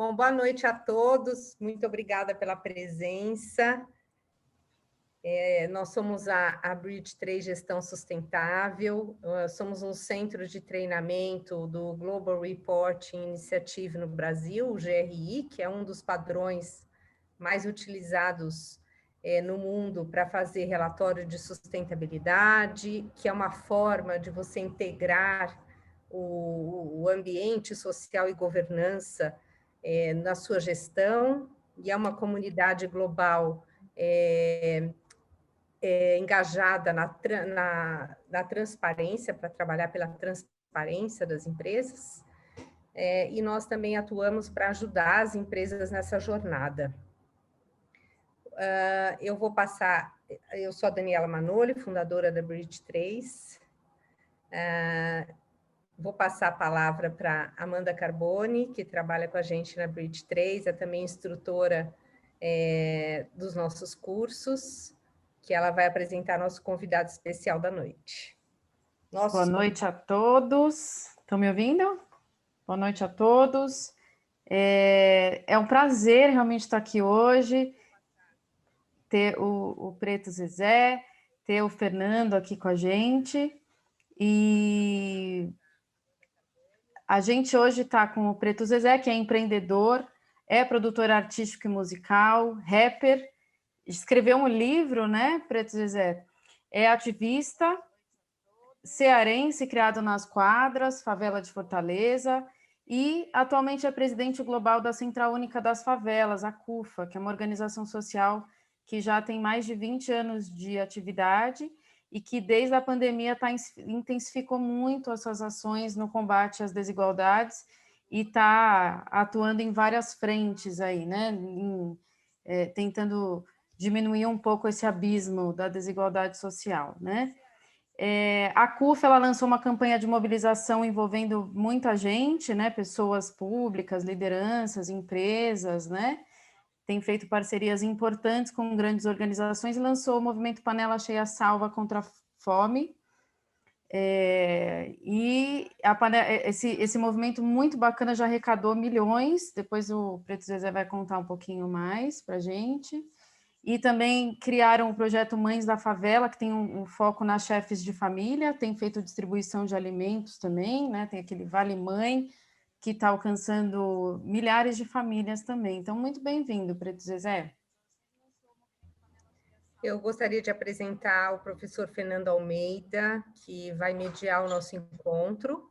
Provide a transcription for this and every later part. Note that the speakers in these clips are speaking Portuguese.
Bom, boa noite a todos, muito obrigada pela presença. Nós somos a Bridge 3 Gestão Sustentável, somos um centro de treinamento do Global Reporting Initiative no Brasil, o GRI, que é um dos padrões mais utilizados no mundo para fazer relatório de sustentabilidade, que é uma forma de você integrar o ambiente social e governança na sua gestão, e é uma comunidade global engajada na transparência, para trabalhar pela transparência das empresas, e nós também atuamos para ajudar as empresas nessa jornada. Eu sou a Daniela Manoli, fundadora da Bridge 3. Vou passar a palavra para Amanda Carboni, que trabalha com a gente na Bridge 3, é também instrutora dos nossos cursos, que ela vai apresentar nosso convidado especial da noite. Boa noite a todos. Estão me ouvindo? Boa noite a todos. É um prazer realmente estar aqui hoje, ter o Preto Zezé, ter o Fernando aqui com a gente. E a gente hoje está com o Preto Zezé, que é empreendedor, é produtor artístico e musical, rapper, escreveu um livro, né, Preto Zezé? É ativista, cearense, criado nas quadras, favela de Fortaleza, e atualmente é presidente global da Central Única das Favelas, a CUFA, que é uma organização social que já tem mais de 20 anos de atividade e que desde a pandemia intensificou muito as suas ações no combate às desigualdades e está atuando em várias frentes aí, né? Tentando diminuir um pouco esse abismo da desigualdade social, né? A CUF ela lançou uma campanha de mobilização envolvendo muita gente, né? Pessoas públicas, lideranças, empresas, né? Tem feito parcerias importantes com grandes organizações e lançou o movimento Panela Cheia Salva contra a Fome. Esse movimento muito bacana já arrecadou milhões, depois o Preto Zezé vai contar um pouquinho mais para a gente. E também criaram o projeto Mães da Favela, que tem um foco nas chefes de família, tem feito distribuição de alimentos também, né? Tem aquele Vale Mãe, que está alcançando milhares de famílias também. Então, muito bem-vindo, Preto Zezé. Eu gostaria de apresentar o professor Fernando Almeida, que vai mediar o nosso encontro.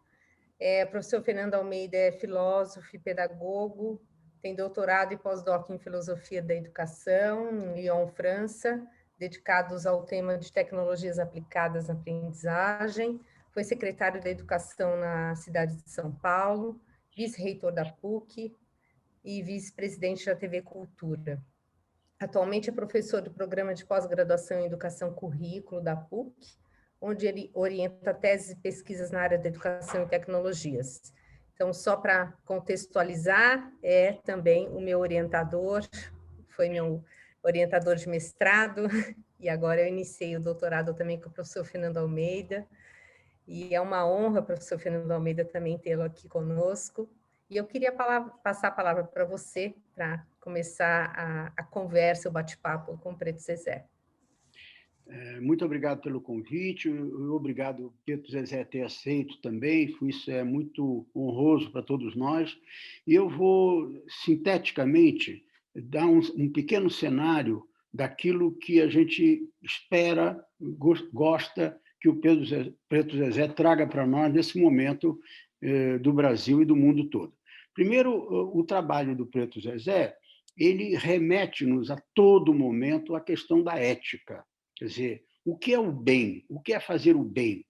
O professor Fernando Almeida é filósofo e pedagogo, tem doutorado e pós-doc em Filosofia da Educação, em Lyon, França, dedicados ao tema de tecnologias aplicadas na aprendizagem. Foi secretário da Educação na cidade de São Paulo, vice-reitor da PUC e vice-presidente da TV Cultura. Atualmente é professor do programa de pós-graduação em Educação Currículo da PUC, onde ele orienta teses e pesquisas na área da educação e tecnologias. Então, só para contextualizar, é também o meu orientador, foi meu orientador de mestrado, e agora eu iniciei o doutorado também com o professor Fernando Almeida, e é uma honra, professor Fernando Almeida, também tê-lo aqui conosco. E eu queria passar a palavra para você, para começar a conversa, o bate-papo com o Preto Zezé. Muito obrigado pelo convite, obrigado, Preto Zezé, ter aceito também, isso é muito honroso para todos nós. E eu vou, sinteticamente, dar um pequeno cenário daquilo que a gente espera, gosta que o Preto Zezé traga para nós nesse momento do Brasil e do mundo todo. Primeiro, o trabalho do Preto Zezé, ele remete-nos a todo momento à questão da ética. Quer dizer, o que é o bem? O que é fazer o bem?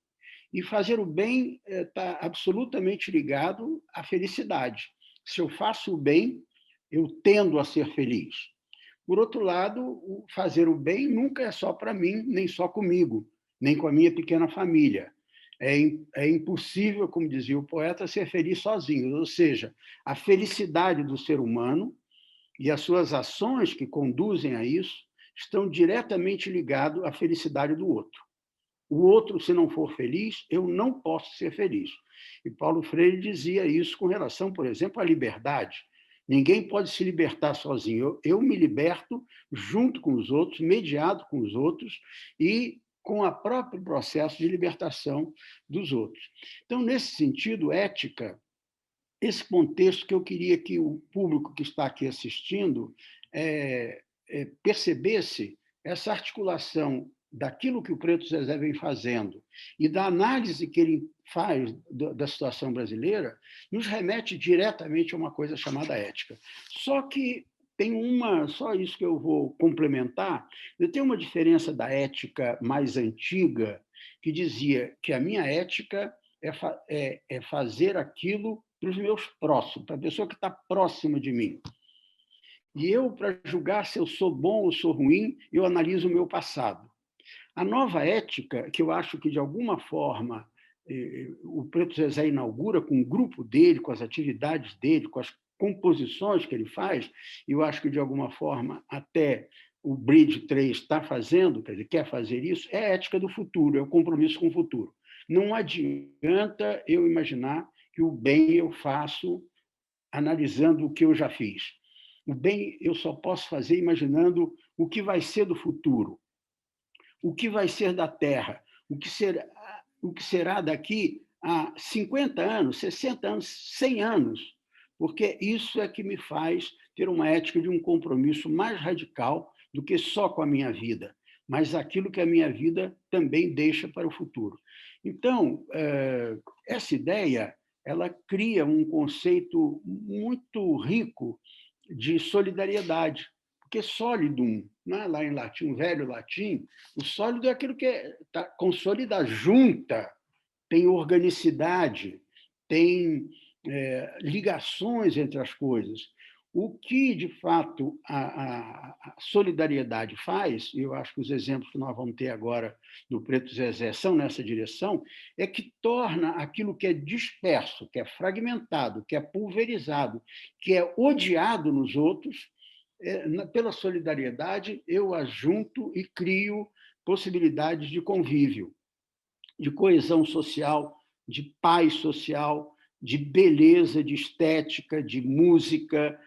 E fazer o bem está absolutamente ligado à felicidade. Se eu faço o bem, eu tendo a ser feliz. Por outro lado, fazer o bem nunca é só para mim, nem só comigo, nem com a minha pequena família. É impossível, como dizia o poeta, ser feliz sozinho. Ou seja, a felicidade do ser humano e as suas ações que conduzem a isso estão diretamente ligados à felicidade do outro. O outro, se não for feliz, eu não posso ser feliz. E Paulo Freire dizia isso com relação, por exemplo, à liberdade. Ninguém pode se libertar sozinho. Eu me liberto junto com os outros, mediado com os outros e com o próprio processo de libertação dos outros. Então, nesse sentido, ética, esse contexto que eu queria que o público que está aqui assistindo percebesse essa articulação daquilo que o Preto Zezé vem fazendo e da análise que ele faz da situação brasileira, nos remete diretamente a uma coisa chamada ética. Só que tem só isso que eu vou complementar, tem uma diferença da ética mais antiga, que dizia que a minha ética é fazer aquilo para os meus próximos, para a pessoa que está próxima de mim. E eu, para julgar se eu sou bom ou sou ruim, eu analiso o meu passado. A nova ética, que eu acho que, de alguma forma, o Preto Zezé inaugura com o grupo dele, com as atividades dele, com as composições que ele faz, e eu acho que, de alguma forma, até o Bridge 3 está fazendo, quer dizer, quer fazer isso, é a ética do futuro, é o compromisso com o futuro. Não adianta eu imaginar que o bem eu faço analisando o que eu já fiz. O bem eu só posso fazer imaginando o que vai ser do futuro, o que vai ser da Terra, o que será daqui a 50 anos, 60 anos, 100 anos, porque isso é que me faz ter uma ética de um compromisso mais radical do que só com a minha vida, mas aquilo que a minha vida também deixa para o futuro. Então, essa ideia, ela cria um conceito muito rico de solidariedade, porque solidum, né? Lá em latim, um velho latim, o sólido é aquilo que consolida, junta, tem organicidade, tem ligações entre as coisas. O que, de fato, a solidariedade faz, e eu acho que os exemplos que nós vamos ter agora do Preto Zezé são nessa direção, é que torna aquilo que é disperso, que é fragmentado, que é pulverizado, que é odiado nos outros, pela solidariedade, eu ajunto e crio possibilidades de convívio, de coesão social, de paz social, de beleza, de estética, de música.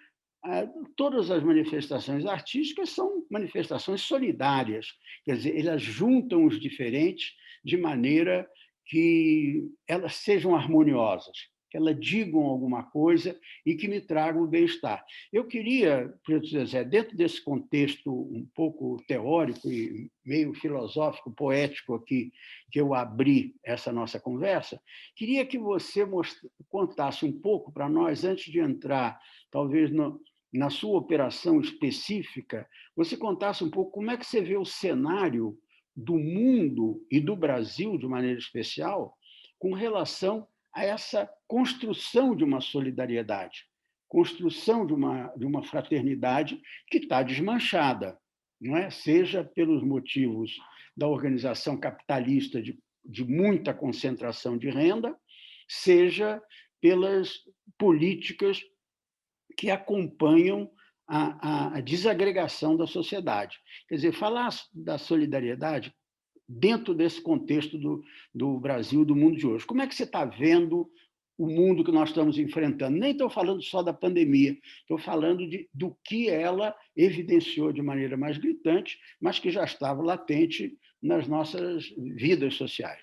Todas as manifestações artísticas são manifestações solidárias, quer dizer, elas juntam os diferentes de maneira que elas sejam harmoniosas, que elas digam alguma coisa e que me tragam o bem-estar. Eu queria, Preto Zezé, dentro desse contexto um pouco teórico e meio filosófico, poético aqui, que eu abri essa nossa conversa, queria que você contasse um pouco para nós, antes de entrar, talvez, na sua operação específica, você contasse um pouco como é que você vê o cenário do mundo e do Brasil, de maneira especial, com relação a essa construção de uma solidariedade, construção de uma fraternidade que está desmanchada, não é? Seja pelos motivos da organização capitalista de muita concentração de renda, seja pelas políticas que acompanham a desagregação da sociedade. Quer dizer, falar da solidariedade dentro desse contexto do Brasil, do mundo de hoje. Como é que você está vendo o mundo que nós estamos enfrentando? Nem estou falando só da pandemia, estou falando do que ela evidenciou de maneira mais gritante, mas que já estava latente nas nossas vidas sociais.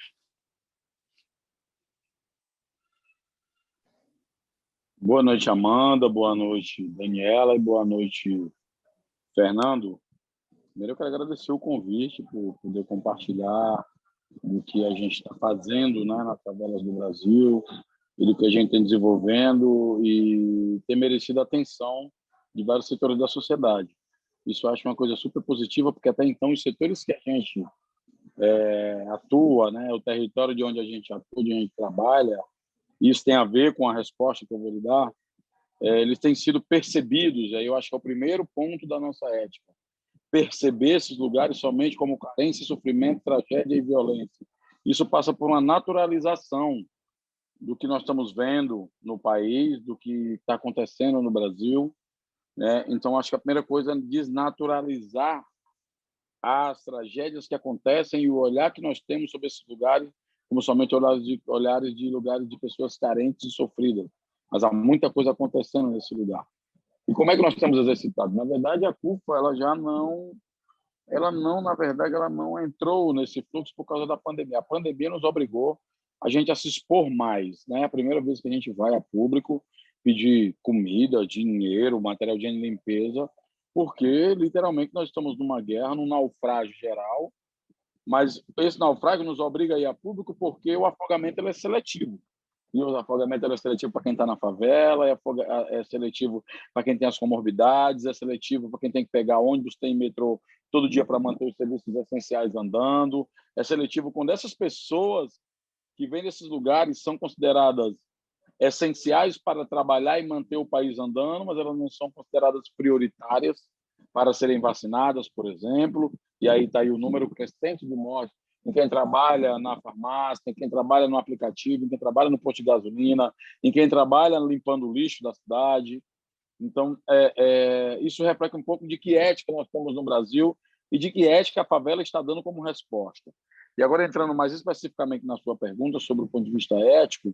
Boa noite, Amanda, boa noite, Daniela, e boa noite, Fernando. Primeiro, eu quero agradecer o convite por poder compartilhar o que a gente está fazendo, né, nas favelas do Brasil, e do que a gente tem desenvolvendo, e ter merecido a atenção de vários setores da sociedade. Isso eu acho uma coisa super positiva, porque até então os setores que a gente atua, né, o território de onde a gente atua, de onde a gente trabalha, isso tem a ver com a resposta que eu vou lhe dar, eles têm sido percebidos, aí eu acho que é o primeiro ponto da nossa ética, perceber esses lugares somente como carência, sofrimento, tragédia e violência. Isso passa por uma naturalização do que nós estamos vendo no país, do que está acontecendo no Brasil, né? Então, acho que a primeira coisa é desnaturalizar as tragédias que acontecem e o olhar que nós temos sobre esses lugares como somente olhares de lugares de pessoas carentes e sofridas. Mas há muita coisa acontecendo nesse lugar. E como é que nós temos exercitado? Na verdade, a CUFA na verdade, ela não entrou nesse fluxo por causa da pandemia. A pandemia nos obrigou a gente a se expor mais, né? É a primeira vez que a gente vai a público pedir comida, dinheiro, material de limpeza, porque literalmente nós estamos numa guerra, num naufrágio geral, mas esse naufrágio nos obriga a ir a público porque o afogamento ele é seletivo. E o afogamento é seletivo para quem está na favela, é seletivo para quem tem as comorbidades, é seletivo para quem tem que pegar ônibus, tem metrô todo dia para manter os serviços essenciais andando, é seletivo quando essas pessoas que vêm desses lugares são consideradas essenciais para trabalhar e manter o país andando, mas elas não são consideradas prioritárias para serem vacinadas, por exemplo, e aí está aí o número crescente de mortes em quem trabalha na farmácia, em quem trabalha no aplicativo, em quem trabalha no posto de gasolina, em quem trabalha limpando o lixo da cidade. Então, isso reflete um pouco de que ética nós temos no Brasil e de que ética a favela está dando como resposta. E agora, entrando mais especificamente na sua pergunta sobre o ponto de vista ético,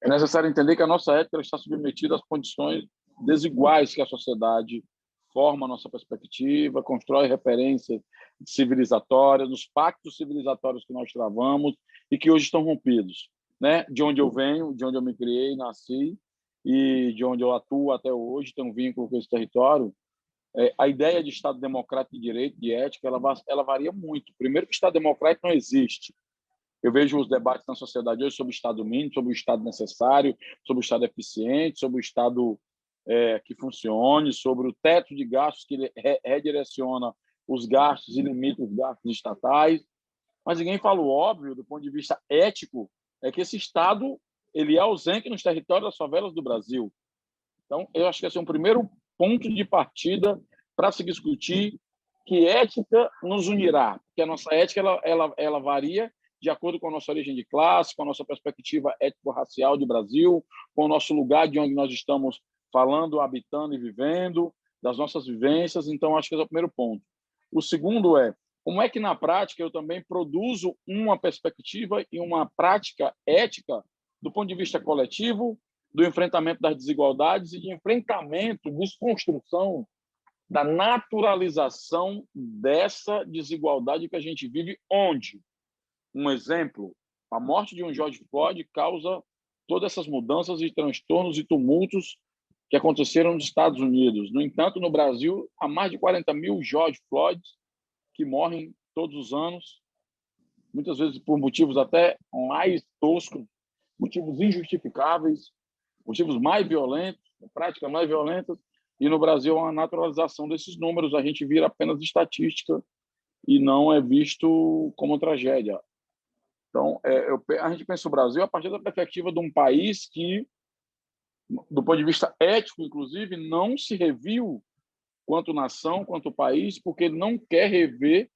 é necessário entender que a nossa ética está submetida às condições desiguais que a sociedade forma a nossa perspectiva, constrói referências civilizatórias, nos pactos civilizatórios que nós travamos e que hoje estão rompidos, né? De onde eu venho, de onde eu me criei, nasci e de onde eu atuo até hoje, tenho um vínculo com esse território. A ideia de Estado democrático de direito, de ética, ela varia muito. Primeiro que o Estado democrático não existe. Eu vejo os debates na sociedade hoje sobre o Estado mínimo, sobre o Estado necessário, sobre o Estado eficiente, sobre o Estado que funcione, sobre o teto de gastos que ele redireciona os gastos e limita os gastos estatais. Mas ninguém fala o óbvio, do ponto de vista ético, é que esse Estado ele é ausente nos territórios das favelas do Brasil. Então, eu acho que esse é um primeiro ponto de partida para se discutir que ética nos unirá, porque a nossa ética ela varia de acordo com a nossa origem de classe, com a nossa perspectiva étnico-racial de Brasil, com o nosso lugar de onde nós estamos falando, habitando e vivendo, das nossas vivências. Então, acho que esse é o primeiro ponto. O segundo é, como é que, na prática, eu também produzo uma perspectiva e uma prática ética do ponto de vista coletivo, do enfrentamento das desigualdades e de enfrentamento, desconstrução da naturalização dessa desigualdade que a gente vive, onde, um exemplo, a morte de um George Floyd causa todas essas mudanças e transtornos e tumultos que aconteceram nos Estados Unidos. No entanto, no Brasil, há mais de 40 mil George Floyds que morrem todos os anos, muitas vezes por motivos até mais toscos, motivos injustificáveis, motivos mais violentos, práticas mais violentas, e no Brasil há uma naturalização desses números, a gente vira apenas estatística e não é visto como tragédia. Então, a gente pensa o Brasil a partir da perspectiva de um país que, do ponto de vista ético, inclusive, não se reviu quanto nação, quanto país, porque ele não quer rever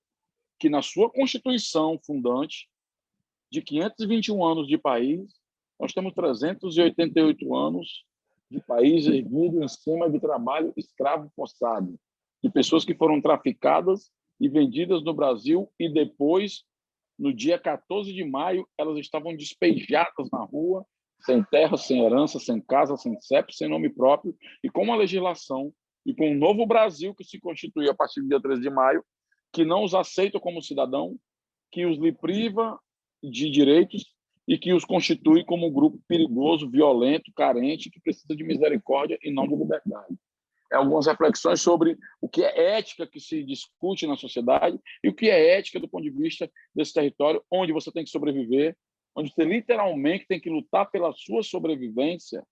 que na sua Constituição fundante, de 521 anos de país, nós temos 388 anos de país erguido em cima de trabalho escravo forçado, de pessoas que foram traficadas e vendidas no Brasil e depois, no dia 14 de maio, elas estavam despejadas na rua, sem terra, sem herança, sem casa, sem CEP, sem nome próprio, e com uma legislação e com um novo Brasil que se constitui a partir do dia 13 de maio, que não os aceita como cidadão, que os lhe priva de direitos e que os constitui como um grupo perigoso, violento, carente, que precisa de misericórdia e não de liberdade. Algumas reflexões sobre o que é ética que se discute na sociedade e o que é ética do ponto de vista desse território onde você tem que sobreviver, onde você literalmente tem que lutar pela sua sobrevivência,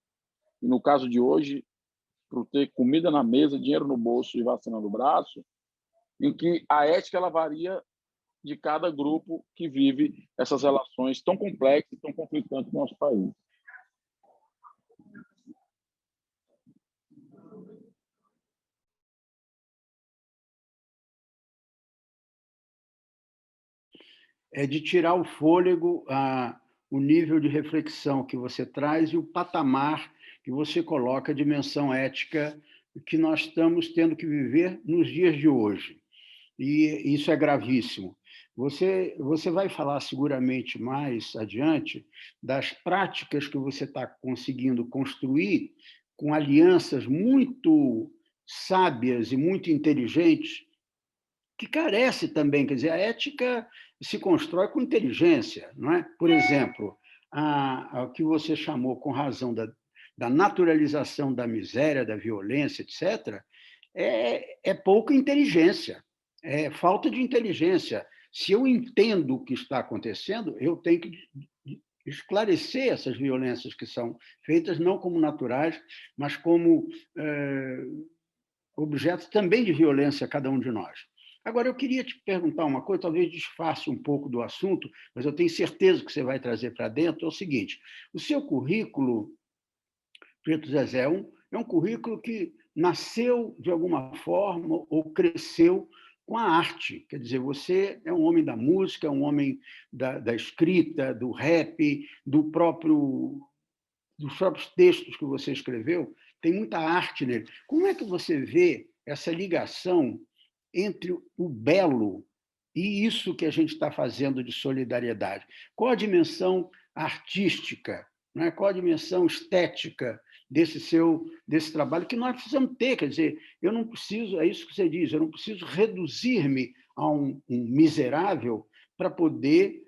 e no caso de hoje, por ter comida na mesa, dinheiro no bolso e vacina no braço, em que a ética ela varia de cada grupo que vive essas relações tão complexas e tão conflitantes no nosso país. É de tirar o fôlego, o nível de reflexão que você traz e o patamar que você coloca a dimensão ética que nós estamos tendo que viver nos dias de hoje. E isso é gravíssimo. Você vai falar seguramente mais adiante das práticas que você está conseguindo construir com alianças muito sábias e muito inteligentes, que carece também, quer dizer, a ética se constrói com inteligência, não é? Por exemplo, o que você chamou com razão da naturalização da miséria, da violência, etc., é pouca inteligência, é falta de inteligência. Se eu entendo o que está acontecendo, eu tenho que esclarecer essas violências que são feitas não como naturais, mas como objetos também de violência a cada um de nós. Agora, eu queria te perguntar uma coisa, talvez disfarce um pouco do assunto, mas eu tenho certeza que você vai trazer para dentro, é o seguinte: o seu currículo, Preto Zezé, é um currículo que nasceu de alguma forma ou cresceu com a arte. Quer dizer, você é um homem da música, é um homem da escrita, do rap, dos próprios textos que você escreveu, tem muita arte nele. Como é que você vê essa ligação entre o belo e isso que a gente está fazendo de solidariedade? Qual a dimensão artística, né? Qual a dimensão estética desse trabalho que nós precisamos ter? Quer dizer, eu não preciso, é isso que você diz, eu não preciso reduzir-me a um miserável para poder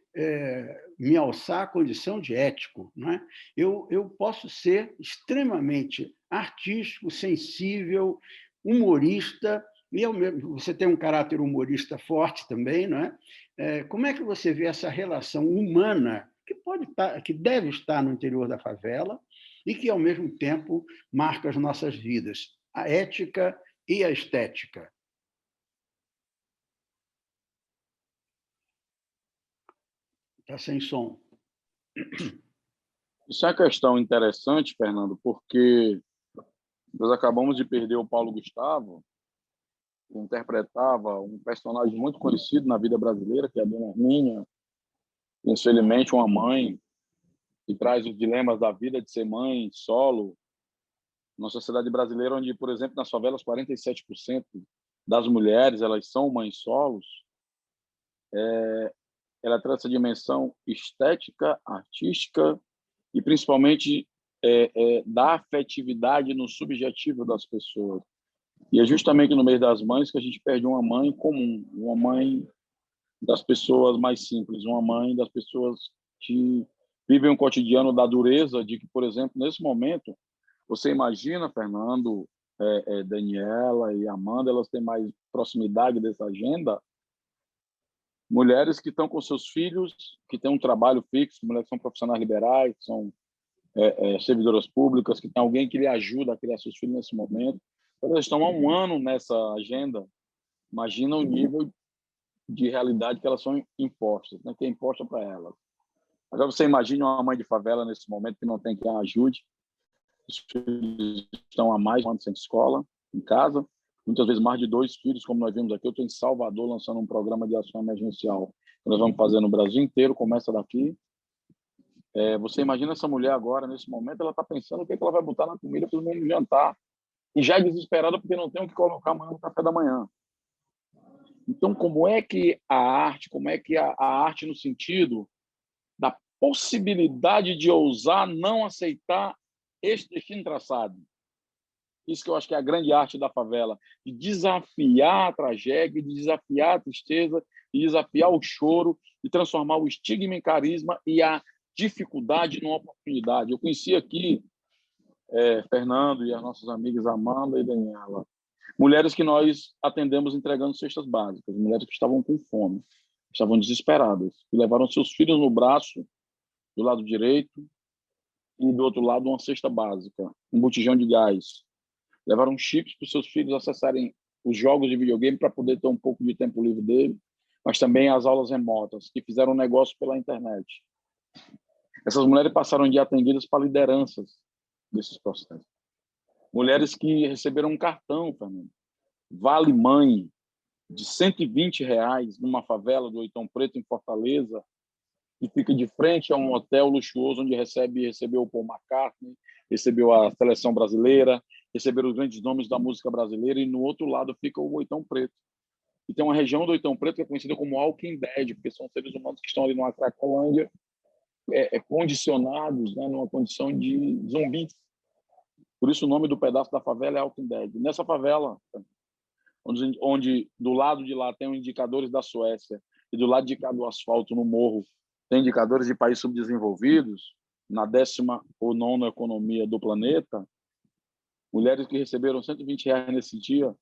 me alçar à condição de ético. Não é? Eu posso ser extremamente artístico, sensível, humorista, e você tem um caráter humorista forte também, não é? Como é que você vê essa relação humana que deve estar no interior da favela e que, ao mesmo tempo, marca as nossas vidas, a ética e a estética? Está sem som. Isso é uma questão interessante, Fernando, porque nós acabamos de perder o Paulo Gustavo, que interpretava um personagem muito conhecido na vida brasileira, que é a Dona Hermínia, infelizmente uma mãe que traz os dilemas da vida de ser mãe solo, numa sociedade brasileira onde, por exemplo, nas favelas, 47% das mulheres elas são mães solos. Ela traz essa dimensão estética, artística e, principalmente, da afetividade no subjetivo das pessoas. E é justamente no mês das mães que a gente perde uma mãe comum, uma mãe das pessoas mais simples, uma mãe das pessoas que vivem um cotidiano da dureza de que, por exemplo, nesse momento, você imagina, Fernando, Daniela e Amanda, elas têm mais proximidade dessa agenda, mulheres que estão com seus filhos, que têm um trabalho fixo, mulheres que são profissionais liberais, que são servidoras públicas, que tem alguém que lhe ajuda a criar seus filhos nesse momento. Elas estão há um ano nessa agenda. Imagina o nível de realidade que elas são impostas, né? Que é imposta para elas. Agora você imagine uma mãe de favela nesse momento que não tem quem a ajude. Os filhos estão há mais de um ano sem escola, em casa. Muitas vezes mais de 2 filhos, como nós vimos aqui. Eu estou em Salvador lançando um programa de ação emergencial que nós vamos fazer no Brasil inteiro, começa daqui. Você imagina essa mulher agora, nesse momento, ela está pensando o que ela vai botar na comida para os meninos jantar. E já é desesperada porque não tem o que colocar amanhã no café da manhã. Então, como é que a arte no sentido da possibilidade de ousar não aceitar esse destino traçado? Isso que eu acho que é a grande arte da favela, de desafiar a tragédia, de desafiar a tristeza, de desafiar o choro, de transformar o estigma em carisma e a dificuldade numa oportunidade. Eu conheci aqui, Fernando e as nossas amigas Amanda e Daniela, mulheres que nós atendemos entregando cestas básicas, mulheres que estavam com fome, estavam desesperadas, que levaram seus filhos no braço, do lado direito, e do outro lado uma cesta básica, um botijão de gás. Levaram chips para os seus filhos acessarem os jogos de videogame para poder ter um pouco de tempo livre dele, mas também as aulas remotas, que fizeram um negócio pela internet. Essas mulheres passaram de atendidas para lideranças desses processos. Mulheres que receberam um cartão, Fernando, Vale Mãe, de R$120 numa favela do Oitão Preto, em Fortaleza, que fica de frente a um hotel luxuoso onde recebeu o Paul McCartney, recebeu a seleção brasileira, receberam os grandes nomes da música brasileira, e no outro lado fica o Oitão Preto. E tem uma região do Oitão Preto que é conhecida como Walking Dead, porque são seres humanos que estão ali numa Cracolândia, condicionados, né, numa condição de zumbis. Por isso o nome do pedaço da favela é Altindeg. Nessa favela, onde do lado de lá tem os indicadores da Suécia e do lado de cá do asfalto, no morro, tem indicadores de países subdesenvolvidos, na 19ª economia do planeta, mulheres que receberam R$120 nesse dia,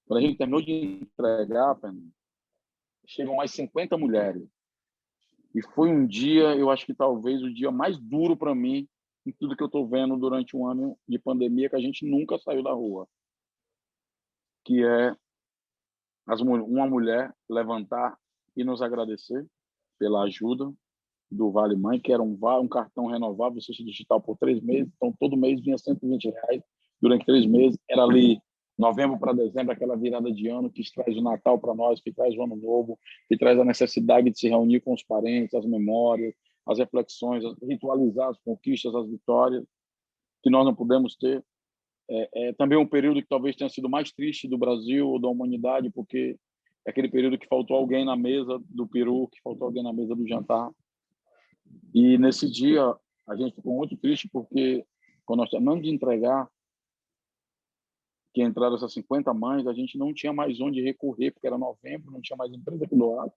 quando a gente terminou de entregar, Fernando, chegam mais 50 mulheres. E foi um dia, eu acho que talvez o dia mais duro para mim, em tudo que eu estou vendo durante um ano de pandemia, que a gente nunca saiu da rua. Que é uma mulher levantar e nos agradecer pela ajuda do Vale Mãe, que era um cartão renovável, social digital por 3 meses, então todo mês vinha R$120 durante 3 meses, era ali novembro para dezembro, aquela virada de ano que traz o Natal para nós, que traz o Ano Novo, que traz a necessidade de se reunir com os parentes, as memórias, as reflexões, ritualizar as conquistas, as vitórias, que nós não pudemos ter. Também um período que talvez tenha sido mais triste do Brasil ou da humanidade, porque é aquele período que faltou alguém na mesa do peru, que faltou alguém na mesa do jantar. E nesse dia a gente ficou muito triste porque quando nós terminamos de entregar, que entraram essas 50 mães, a gente não tinha mais onde recorrer, porque era novembro, não tinha mais empresa que doar,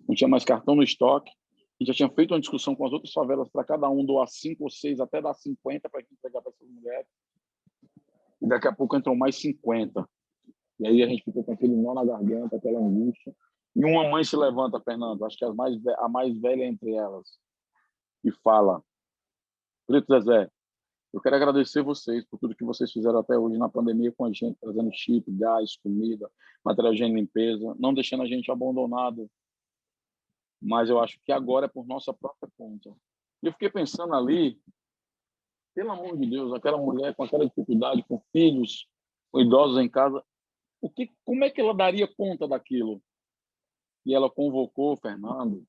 não tinha mais cartão no estoque. A gente já tinha feito uma discussão com as outras favelas para cada um doar 5 ou 6, até dar 50 para entregar para essas mulheres. E daqui a pouco entrou mais 50. E aí a gente ficou com aquele nó na garganta, aquela angústia. E uma mãe se levanta, Fernando, acho que a mais velha entre elas, e fala: Preto Zezé, eu quero agradecer vocês por tudo que vocês fizeram até hoje na pandemia com a gente, trazendo chip, gás, comida, material de limpeza, não deixando a gente abandonado. Mas eu acho que agora é por nossa própria conta. E eu fiquei pensando ali, pelo amor de Deus, aquela mulher com aquela dificuldade, com filhos, com idosos em casa, como é que ela daria conta daquilo? E ela convocou Fernando,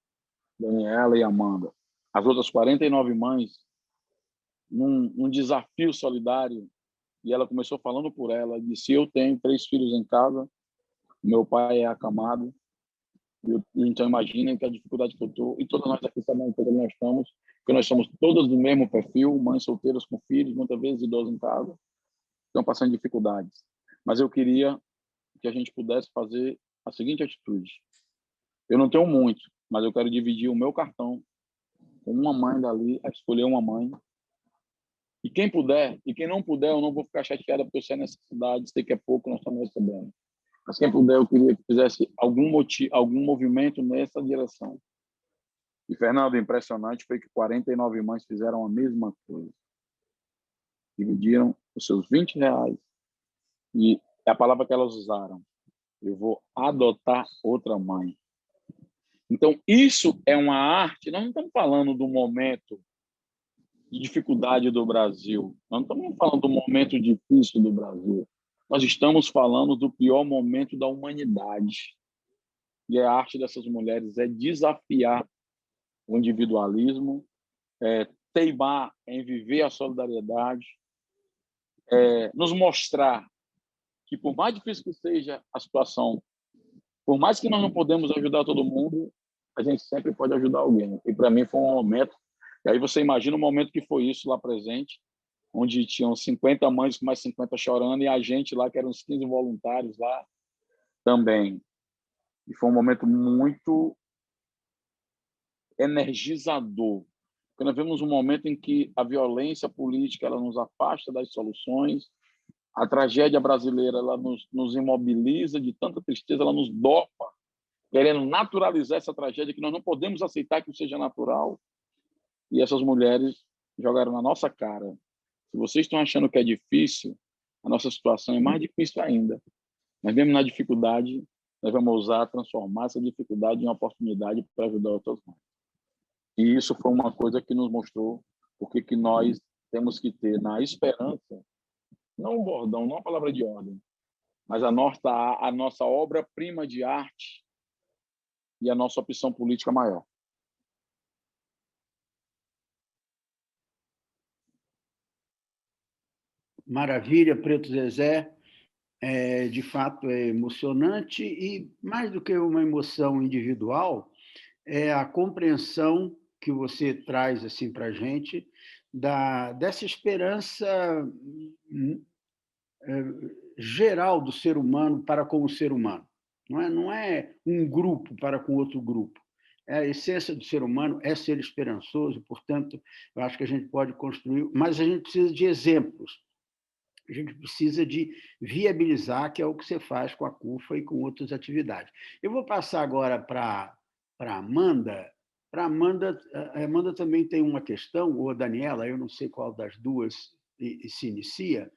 Daniela e Amanda, as outras 49 mães, num desafio solidário, e ela começou falando por ela, disse: eu tenho 3 filhos em casa, meu pai é acamado, então imaginem que a dificuldade que eu estou, e todas nós aqui sabemos que nós estamos, porque nós somos todas do mesmo perfil, mães solteiras com filhos, muitas vezes idosos em casa, estão passando dificuldades. Mas eu queria que a gente pudesse fazer a seguinte atitude: eu não tenho muito, mas eu quero dividir o meu cartão com uma mãe dali, a escolher uma mãe. E quem puder, e quem não puder, eu não vou ficar chateada porque eu sei a necessidade, sei que é pouco, nós estamos recebendo. Mas quem puder, eu queria que fizesse algum movimento nessa direção. E, Fernando, o impressionante foi que 49 mães fizeram a mesma coisa. Dividiram os seus R$20. E é a palavra que elas usaram: eu vou adotar outra mãe. Então, isso é uma arte. Nós não estamos falando do momento de dificuldade do Brasil. Nós não estamos falando do momento difícil do Brasil. Nós estamos falando do pior momento da humanidade. E a arte dessas mulheres é desafiar o individualismo, teimar em viver a solidariedade, nos mostrar que, por mais difícil que seja a situação, por mais que nós não podemos ajudar todo mundo, a gente sempre pode ajudar alguém. E para mim foi um momento. E aí você imagina o momento que foi isso lá presente, onde tinham 50 mães com mais 50 chorando e a gente lá, que eram uns 15 voluntários lá também. E foi um momento muito energizador, porque nós vemos um momento em que a violência política ela nos afasta das soluções, a tragédia brasileira ela nos imobiliza de tanta tristeza, ela nos dopa, querendo naturalizar essa tragédia que nós não podemos aceitar que seja natural. E essas mulheres jogaram na nossa cara: se vocês estão achando que é difícil, a nossa situação é mais difícil ainda. Mas mesmo na dificuldade, nós vamos ousar transformar essa dificuldade em uma oportunidade para ajudar outras mães. E isso foi uma coisa que nos mostrou o que nós temos que ter na esperança, não um bordão, não uma palavra de ordem, mas a nossa obra-prima de arte e a nossa opção política maior. Maravilha, Preto Zezé. De fato, é emocionante e, mais do que uma emoção individual, é a compreensão que você traz assim para a gente dessa esperança geral do ser humano para com o ser humano. Não é um grupo para com outro grupo. A essência do ser humano é ser esperançoso, portanto, eu acho que a gente pode construir, mas a gente precisa de exemplos. A gente precisa de viabilizar, que é o que você faz com a CUFA e com outras atividades. Eu vou passar agora para a Amanda. Para a Amanda também tem uma questão, ou a Daniela, eu não sei qual das duas se inicia,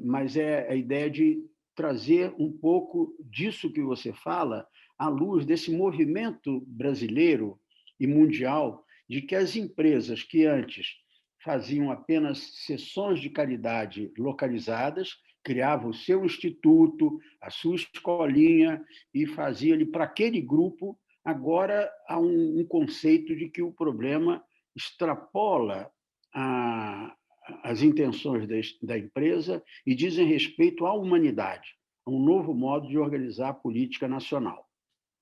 mas é a ideia de trazer um pouco disso que você fala à luz desse movimento brasileiro e mundial de que as empresas que antes faziam apenas sessões de caridade localizadas, criavam o seu instituto, a sua escolinha e faziam ali para aquele grupo. Agora há um conceito de que o problema extrapola as intenções da empresa e dizem respeito à humanidade, a um novo modo de organizar a política nacional.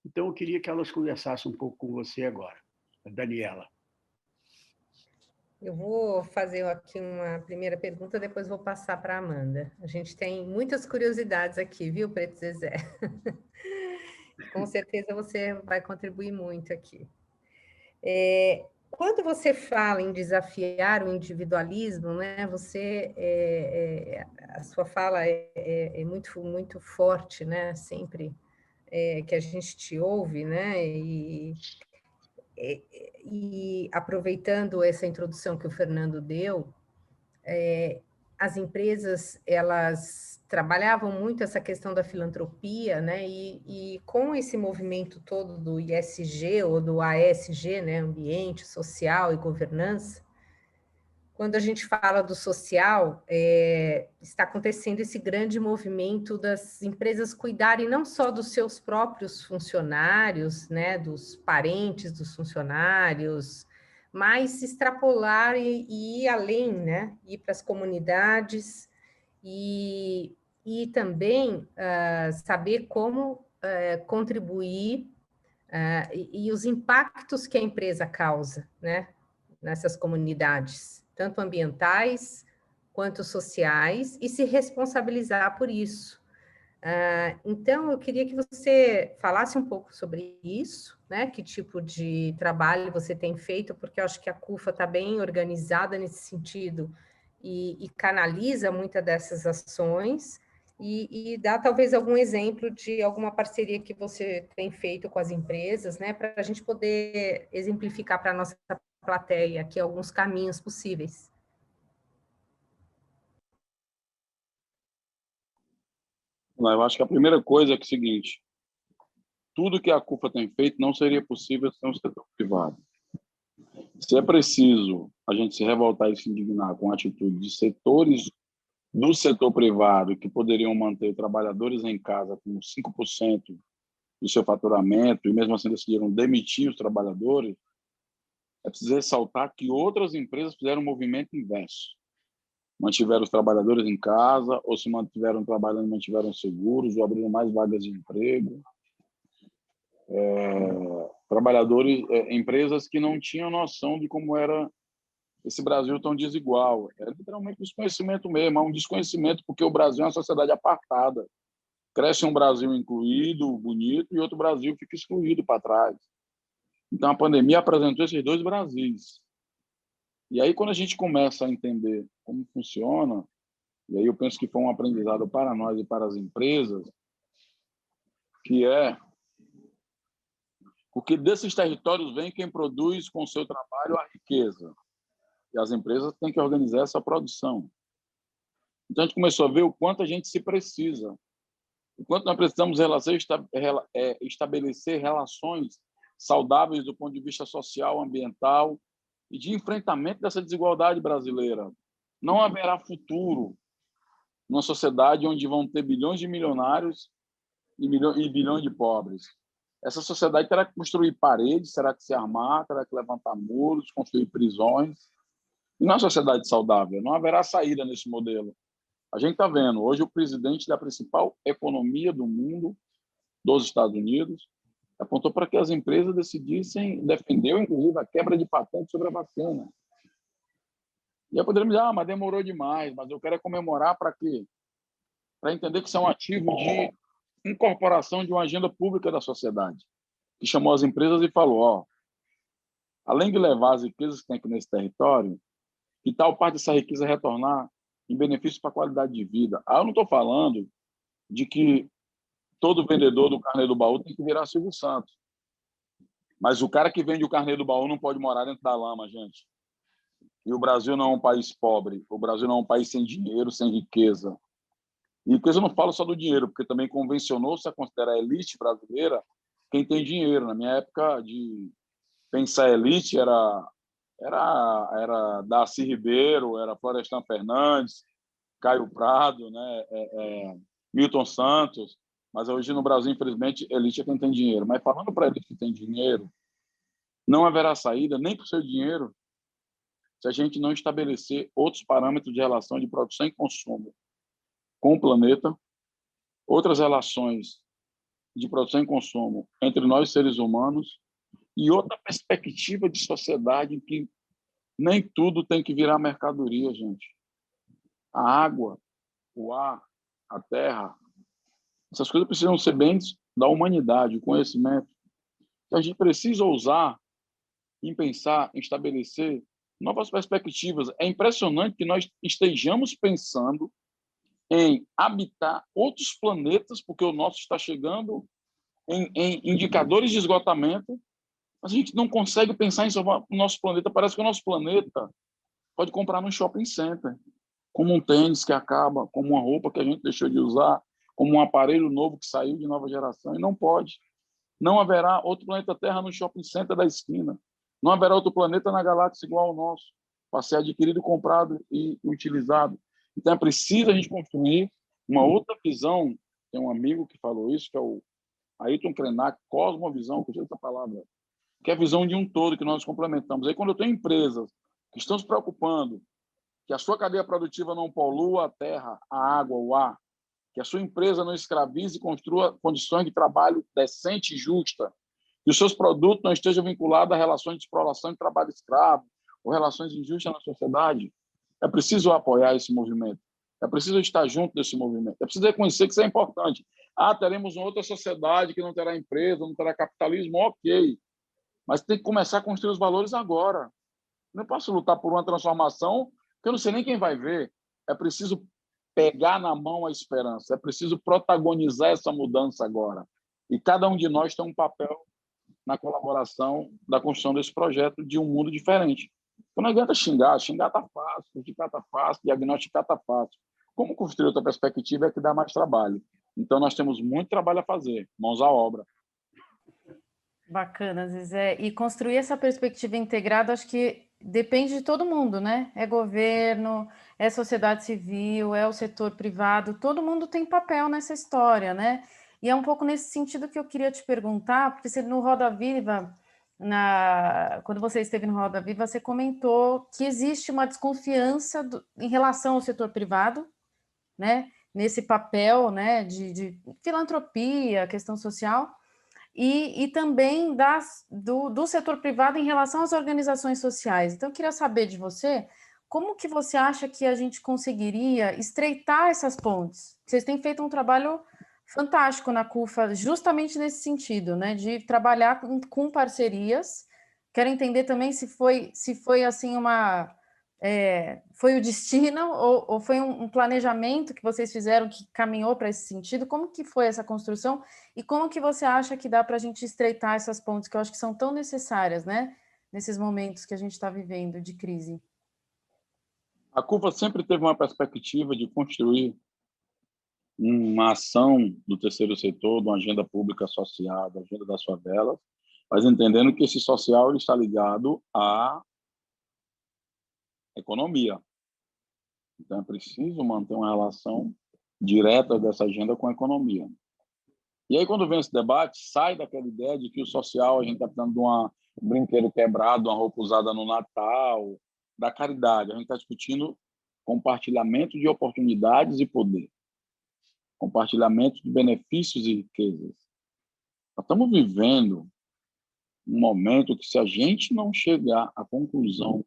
Então, eu queria que elas conversassem um pouco com você agora. Daniela. Eu vou fazer aqui uma primeira pergunta, depois vou passar para a Amanda. A gente tem muitas curiosidades aqui, viu, Preto Zezé? Com certeza você vai contribuir muito aqui. Quando você fala em desafiar o individualismo, né, a sua fala é muito, muito forte, né, sempre que a gente te ouve, né, e aproveitando essa introdução que o Fernando deu, as empresas, elas trabalhavam muito essa questão da filantropia, né? E com esse movimento todo do ISG ou do ASG, né? Ambiente, Social e Governança, quando a gente fala do social, está acontecendo esse grande movimento das empresas cuidarem não só dos seus próprios funcionários, né? Dos parentes dos funcionários, mas se extrapolar e ir além, né? Ir para as comunidades e também saber como contribuir e os impactos que a empresa causa, né? Nessas comunidades, tanto ambientais quanto sociais, e se responsabilizar por isso. Então, eu queria que você falasse um pouco sobre isso, né? Que tipo de trabalho você tem feito, porque eu acho que a CUFA está bem organizada nesse sentido e canaliza muitas dessas ações, e dá talvez algum exemplo de alguma parceria que você tem feito com as empresas, né? Para a gente poder exemplificar para a nossa plateia aqui alguns caminhos possíveis. Eu acho que a primeira coisa é o seguinte: tudo que a CUFA tem feito não seria possível sem o setor privado. Se é preciso a gente se revoltar e se indignar com a atitude de setores do setor privado que poderiam manter trabalhadores em casa com 5% do seu faturamento e mesmo assim decidiram demitir os trabalhadores, é preciso ressaltar que outras empresas fizeram um movimento inverso. Mantiveram os trabalhadores em casa, ou se mantiveram trabalhando, mantiveram seguros, ou abriram mais vagas de emprego. Trabalhadores, empresas que não tinham noção de como era esse Brasil tão desigual. É literalmente desconhecimento mesmo, é um desconhecimento, porque o Brasil é uma sociedade apartada. Cresce um Brasil incluído, bonito, e outro Brasil fica excluído para trás. Então, a pandemia apresentou esses dois Brasis. E aí, quando a gente começa a entender como funciona, e aí eu penso que foi um aprendizado para nós e para as empresas, que é porque desses territórios vem quem produz com o seu trabalho a riqueza. E as empresas têm que organizar essa produção. Então, a gente começou a ver o quanto a gente se precisa, o quanto nós precisamos estabelecer relações saudáveis do ponto de vista social, ambiental e de enfrentamento dessa desigualdade brasileira. Não haverá futuro numa sociedade onde vão ter bilhões de milionários e bilhões de pobres. Essa sociedade terá que construir paredes, terá que se armar, terá que levantar muros, construir prisões. E não é uma sociedade saudável, não haverá saída nesse modelo. A gente está vendo, hoje o presidente da principal economia do mundo, dos Estados Unidos, apontou para que as empresas decidissem, defendeu, inclusive, a quebra de patente sobre a vacina. E aí poderíamos dizer, mas demorou demais, mas eu quero comemorar para quê? Para entender que isso é um ativo de incorporação de uma agenda pública da sociedade, que chamou as empresas e falou, além de levar as riquezas que tem aqui nesse território, que tal parte dessa riqueza retornar em benefício para a qualidade de vida. Eu não estou falando de que todo vendedor do carnê do baú tem que virar Silvio Santos. Mas o cara que vende o carnê do baú não pode morar dentro da lama, gente. E o Brasil não é um país pobre. O Brasil não é um país sem dinheiro, sem riqueza. E riqueza eu não falo só do dinheiro, porque também convencionou-se a considerar a elite brasileira quem tem dinheiro. Na minha época de pensar elite era Darcy Ribeiro, era Florestan Fernandes, Caio Prado, né? Milton Santos. Mas hoje no Brasil, infelizmente, elite é quem tem dinheiro. Mas falando para elite que tem dinheiro, não haverá saída nem para o seu dinheiro se a gente não estabelecer outros parâmetros de relação de produção e consumo com o planeta, outras relações de produção e consumo entre nós, seres humanos, e outra perspectiva de sociedade em que nem tudo tem que virar mercadoria, gente. A água, o ar, a terra, essas coisas precisam ser bens da humanidade, o conhecimento. A gente precisa ousar em pensar, em estabelecer novas perspectivas. É impressionante que nós estejamos pensando em habitar outros planetas, porque o nosso está chegando em indicadores de esgotamento, mas a gente não consegue pensar em salvar o nosso planeta. Parece que o nosso planeta pode comprar num shopping center, como um tênis que acaba, como uma roupa que a gente deixou de usar, como um aparelho novo que saiu de nova geração, e não pode. Não haverá outro planeta Terra no shopping center da esquina. Não haverá outro planeta na galáxia igual ao nosso, para ser adquirido, comprado e utilizado. Então, é preciso a gente construir uma outra visão. Tem um amigo que falou isso, que é o Ayrton Krenak, cosmovisão, que eu essa palavra, que é a visão de um todo, que nós complementamos. Aí, quando eu tenho empresas que estão se preocupando que a sua cadeia produtiva não polua a terra, a água, o ar, que a sua empresa não escravize e construa condições de trabalho decente e justa, que os seus produtos não estejam vinculados a relações de exploração e trabalho escravo, ou relações injustas na sociedade. É preciso apoiar esse movimento. É preciso estar junto desse movimento. É preciso reconhecer que isso é importante. Teremos uma outra sociedade que não terá empresa, não terá capitalismo, ok. Mas tem que começar a construir os valores agora. Não posso lutar por uma transformação que eu não sei nem quem vai ver. É preciso pegar na mão a esperança. É preciso protagonizar essa mudança agora. E cada um de nós tem um papel na colaboração da construção desse projeto de um mundo diferente. Então, não adianta xingar está fácil, criticar está fácil, diagnosticar está fácil. Como construir outra perspectiva é que dá mais trabalho. Então, nós temos muito trabalho a fazer, mãos à obra. Bacana, Zezé. E construir essa perspectiva integrada, acho que depende de todo mundo, né? É governo, é sociedade civil, é o setor privado, todo mundo tem papel nessa história, né? E é um pouco nesse sentido que eu queria te perguntar, porque você, no Roda Viva, quando você esteve no Roda Viva, você comentou que existe uma desconfiança em relação ao setor privado, né? Nesse papel, né, de filantropia, questão social, e também do setor privado em relação às organizações sociais. Então, eu queria saber de você, como que você acha que a gente conseguiria estreitar essas pontes? Vocês têm feito um trabalho fantástico na CUFA, justamente nesse sentido, né, de trabalhar com parcerias. Quero entender também se foi assim foi o destino ou foi um planejamento que vocês fizeram que caminhou para esse sentido? Como que foi essa construção e como que você acha que dá para a gente estreitar essas pontes que eu acho que são tão necessárias, né? Nesses momentos que a gente está vivendo de crise. A CUFA sempre teve uma perspectiva de construir uma ação do terceiro setor, de uma agenda pública associada, agenda das favelas, mas entendendo que esse social ele está ligado à economia. Então, é preciso manter uma relação direta dessa agenda com a economia. E aí, quando vem esse debate, sai daquela ideia de que o social, a gente está precisando de um brinquedo quebrado, uma roupa usada no Natal, da caridade. A gente está discutindo compartilhamento de oportunidades e poder, compartilhamento de benefícios e riquezas. Nós estamos vivendo um momento que, se a gente não chegar à conclusão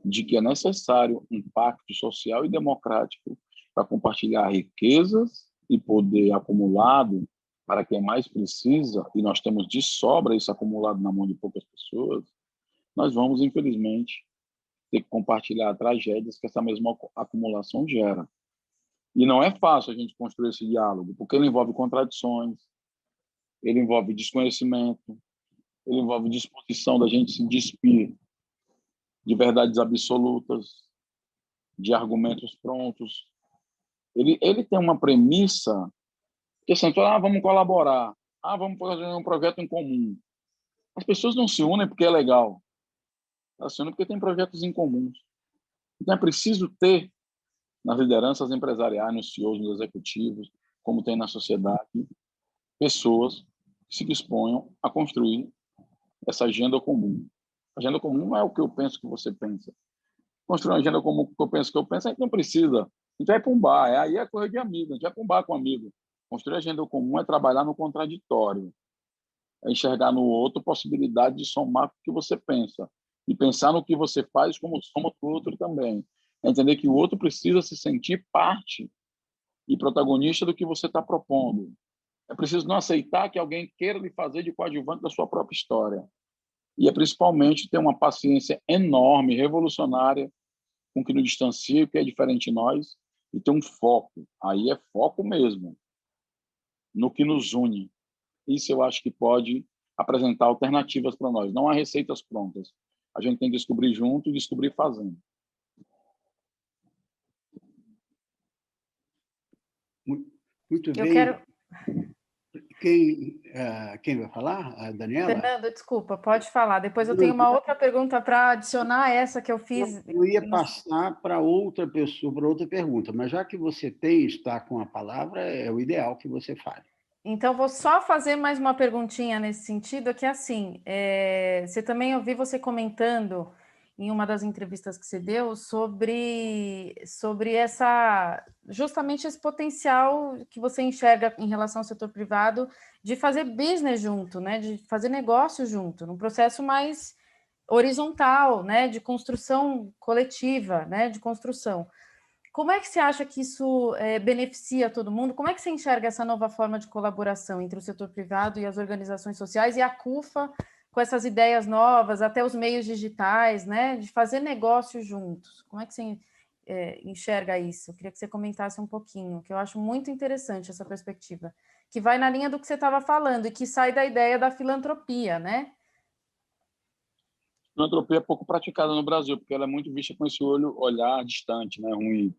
de que é necessário um pacto social e democrático para compartilhar riquezas e poder acumulado para quem mais precisa, e nós temos de sobra isso acumulado na mão de poucas pessoas, nós vamos, infelizmente, ter que compartilhar tragédias que essa mesma acumulação gera. E não é fácil a gente construir esse diálogo, porque ele envolve contradições, ele envolve desconhecimento, ele envolve disposição da gente se despir de verdades absolutas, de argumentos prontos. Ele tem uma premissa que assim, vamos colaborar, vamos fazer um projeto em comum. As pessoas não se unem porque é legal, elas se unem porque tem projetos em comuns. Então é preciso ter nas lideranças empresariais, nos CEOs, nos executivos, como tem na sociedade, pessoas que se disponham a construir essa agenda comum. A agenda comum não é o que eu penso que você pensa. Construir uma agenda comum que eu penso, a gente não precisa. A gente vai para um bar, aí é coisa de amigo, a gente vai para um bar com amigo. Construir agenda comum é trabalhar no contraditório, é enxergar no outro possibilidade de somar com o que você pensa e pensar no que você faz como soma do outro também. É entender que o outro precisa se sentir parte e protagonista do que você está propondo. É preciso não aceitar que alguém queira lhe fazer de coadjuvante da sua própria história. E é principalmente ter uma paciência enorme, revolucionária, com o que nos distancia, o que é diferente de nós, e ter um foco. Aí é foco mesmo, no que nos une. Isso eu acho que pode apresentar alternativas para nós. Não há receitas prontas. A gente tem que descobrir junto e descobrir fazendo. Muito bem. Eu quero... Quem vai falar? A Daniela? Fernando, desculpa, pode falar. Depois eu tenho uma outra pergunta para adicionar essa que eu fiz. Eu ia passar para outra pessoa, para outra pergunta, mas já que você está com a palavra, é o ideal que você fale. Então, vou só fazer mais uma perguntinha nesse sentido, que é assim, você também, eu vi você comentando em uma das entrevistas que você deu sobre justamente esse potencial que você enxerga em relação ao setor privado de fazer business junto, né, de fazer negócio junto, num processo mais horizontal, né, de construção coletiva, né, de construção. Como é que você acha que isso beneficia todo mundo? Como é que você enxerga essa nova forma de colaboração entre o setor privado e as organizações sociais e a CUFA com essas ideias novas, até os meios digitais, né, de fazer negócio juntos? Como é que você enxerga isso? Eu queria que você comentasse um pouquinho, que eu acho muito interessante essa perspectiva, que vai na linha do que você estava falando e que sai da ideia da filantropia, né? A filantropia é pouco praticada no Brasil, porque ela é muito vista com esse olhar distante, né, ruim.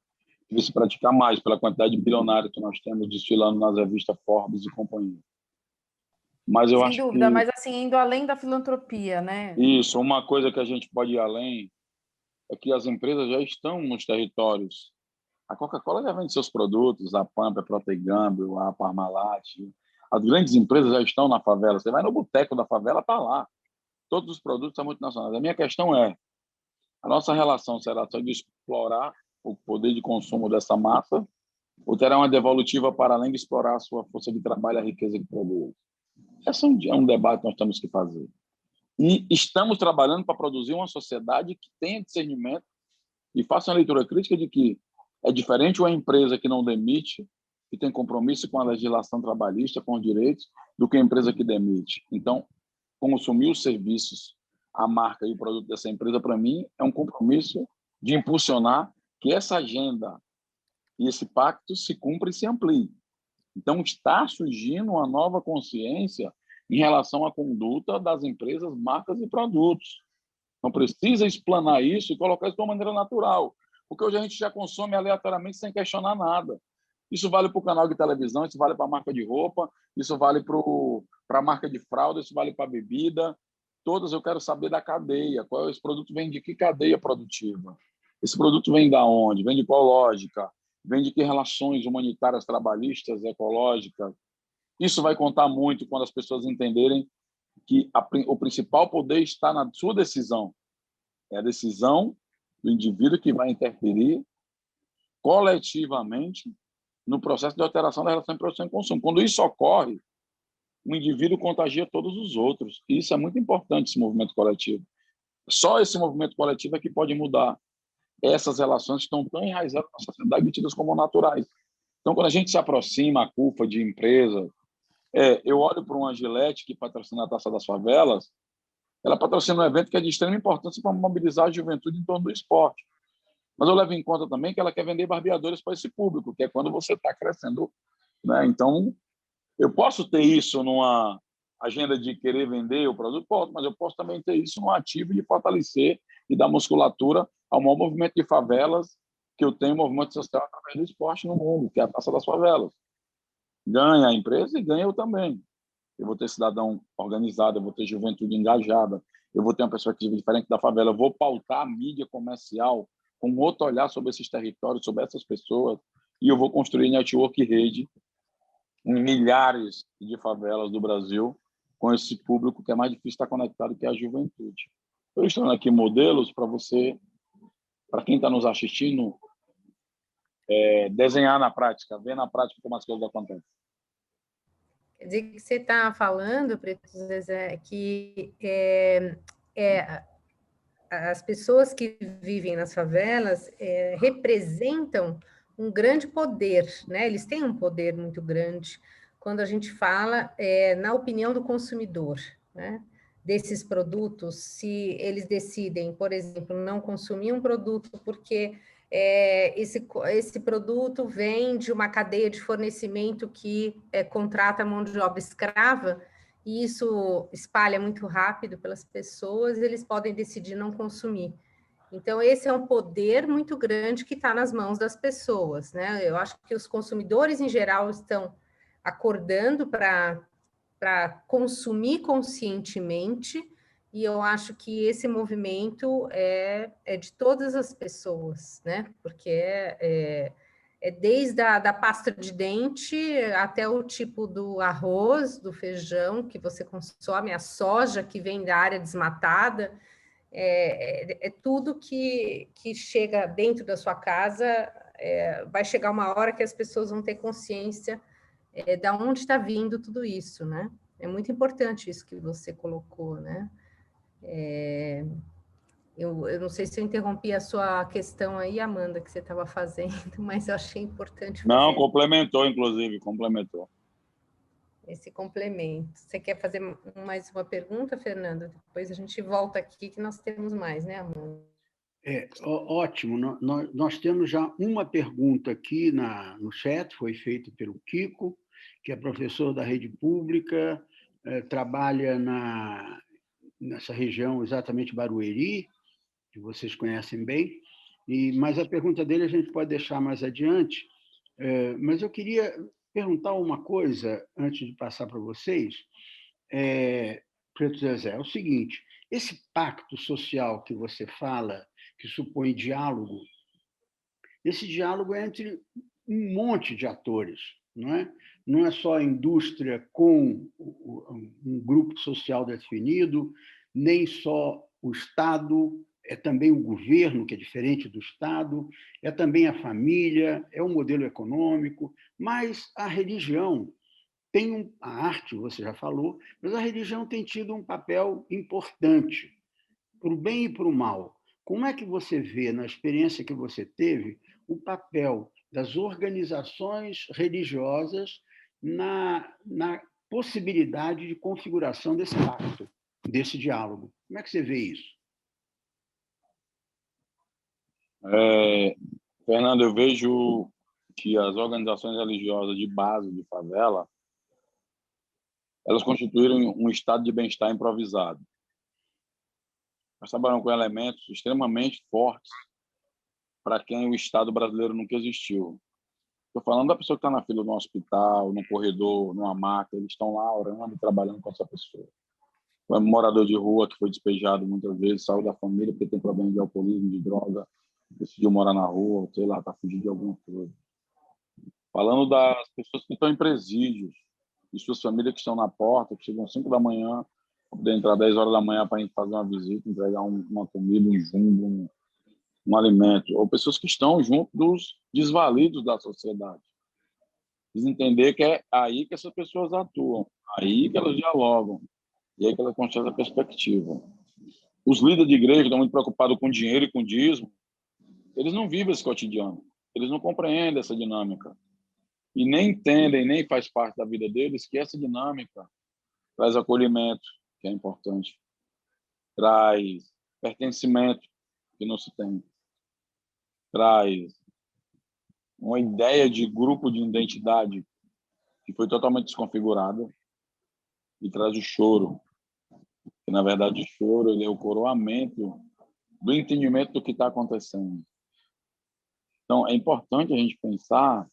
Devia se praticar mais pela quantidade de bilionários que nós temos desfilando nas revistas Forbes e companhia. Mas eu acho sem dúvida, que... mas assim, indo além da filantropia, né? Isso, uma coisa que a gente pode ir além é que as empresas já estão nos territórios. A Coca-Cola já vende seus produtos, a Pampa, a Procter Gamble, a Parmalat. As grandes empresas já estão na favela. Você vai no boteco da favela, está lá. Todos os produtos são multinacionais. A minha questão é, a nossa relação será só de explorar o poder de consumo dessa massa ou terá uma devolutiva para além de explorar a sua força de trabalho e a riqueza que produz? Esse é um debate que nós temos que fazer. E estamos trabalhando para produzir uma sociedade que tenha discernimento e faça uma leitura crítica de que é diferente uma empresa que não demite, que tem compromisso com a legislação trabalhista, com os direitos, do que a empresa que demite. Então, consumir os serviços, a marca e o produto dessa empresa, para mim, é um compromisso de impulsionar que essa agenda e esse pacto se cumpra e se amplie. Então, está surgindo uma nova consciência em relação à conduta das empresas, marcas e produtos. Não precisa explanar isso e colocar isso de uma maneira natural, porque hoje a gente já consome aleatoriamente sem questionar nada. Isso vale para o canal de televisão, isso vale para a marca de roupa, isso vale para a marca de fralda, isso vale para a bebida. Todas eu quero saber da cadeia. Esse produto vem de que cadeia produtiva? Esse produto vem de onde? Vem de qual lógica? Vem de que relações humanitárias, trabalhistas, ecológicas? Isso vai contar muito quando as pessoas entenderem que o principal poder está na sua decisão. É a decisão do indivíduo que vai interferir coletivamente no processo de alteração da relação de produção e consumo. Quando isso ocorre, um indivíduo contagia todos os outros. E isso é muito importante, esse movimento coletivo. Só esse movimento coletivo é que pode mudar essas relações que estão tão enraizadas na sociedade e tidas como naturais. Então, quando a gente se aproxima, a CUFA, de empresa, eu olho para uma Gillette que patrocina a Taça das Favelas, ela patrocina um evento que é de extrema importância para mobilizar a juventude em torno do esporte. Mas eu levo em conta também que ela quer vender barbeadores para esse público, que é quando você está crescendo, né? Então, eu posso ter isso numa agenda de querer vender o produto, mas eu posso também ter isso num ativo de fortalecer e dar musculatura ao maior movimento de favelas que eu tenho, movimento social através do esporte no mundo, que é a Taça das Favelas. Ganha a empresa e ganha eu também. Eu vou ter cidadão organizado, eu vou ter juventude engajada, eu vou ter uma perspectiva diferente da favela, eu vou pautar a mídia comercial com outro olhar sobre esses territórios, sobre essas pessoas, e eu vou construir network e rede em milhares de favelas do Brasil com esse público que é mais difícil estar conectado, que é a juventude. Eu estou aqui modelos para você, para quem está nos assistindo, desenhar na prática, ver na prática como as coisas acontecem. Quer dizer que você está falando, Preto Zezé, que as pessoas que vivem nas favelas representam um grande poder, né? Eles têm um poder muito grande quando a gente fala na opinião do consumidor, né? Desses produtos, se eles decidem, por exemplo, não consumir um produto porque esse produto vem de uma cadeia de fornecimento que contrata mão de obra escrava, e isso espalha muito rápido pelas pessoas, eles podem decidir não consumir. Então, esse é um poder muito grande que está nas mãos das pessoas, né? Eu acho que os consumidores, em geral, estão acordando para consumir conscientemente, e eu acho que esse movimento é de todas as pessoas, né? Porque desde a pasta de dente até o tipo do arroz, do feijão que você consome, a soja que vem da área desmatada, tudo que chega dentro da sua casa, vai chegar uma hora que as pessoas vão ter consciência de onde está vindo tudo isso, né? É muito importante isso que você colocou, né? Eu não sei se eu interrompi a sua questão aí, Amanda, que você estava fazendo, mas eu achei importante fazer. Não, complementou, inclusive, complementou. Esse complemento. Você quer fazer mais uma pergunta, Fernanda? Depois a gente volta aqui, que nós temos mais, né, Amanda? Ótimo. Nós temos já uma pergunta aqui no chat, foi feita pelo Kiko, que é professor da rede pública, trabalha nessa região, exatamente Barueri, que vocês conhecem bem, mas a pergunta dele a gente pode deixar mais adiante, mas eu queria perguntar uma coisa, antes de passar para vocês, Preto Zezé, é o seguinte, esse pacto social que você fala, que supõe diálogo, esse diálogo é entre um monte de atores, não é? Não é só a indústria com um grupo social definido, nem só o Estado, é também o governo, que é diferente do Estado, é também a família, é o modelo econômico, mas a religião tem a arte, você já falou, mas a religião tem tido um papel importante, para o bem e para o mal. Como é que você vê, na experiência que você teve, o papel das organizações religiosas na possibilidade de configuração desse pacto, desse diálogo? Como é que você vê isso? Fernando, eu vejo que as organizações religiosas de base de favela, elas constituíram um estado de bem-estar improvisado. Nós trabalhamos com elementos extremamente fortes para quem o Estado brasileiro nunca existiu. Estou falando da pessoa que está na fila no hospital, no corredor, numa maca, eles estão lá orando, trabalhando com essa pessoa. Um morador de rua que foi despejado muitas vezes, saiu da família porque tem problema de alcoolismo, de droga, decidiu morar na rua, sei lá, está fugindo de alguma coisa. Falando das pessoas que estão em presídios, de suas famílias que estão na porta, que chegam às 5 da manhã, para poder entrar 10 horas da manhã para fazer uma visita, entregar uma comida, um jumbo, um alimento, ou pessoas que estão junto dos desvalidos da sociedade. Precisa entender que é aí que essas pessoas atuam, aí que elas dialogam, e aí que elas constroem essa perspectiva. Os líderes de igreja que estão muito preocupados com dinheiro e com dízimo, eles não vivem esse cotidiano, eles não compreendem essa dinâmica. E nem entendem, nem faz parte da vida deles que essa dinâmica traz acolhimento, que é importante, traz pertencimento, que não se tem, traz uma ideia de grupo de identidade que foi totalmente desconfigurada e traz o choro, que na verdade o choro ele é o coroamento do entendimento do que está acontecendo. Então, é importante a gente pensar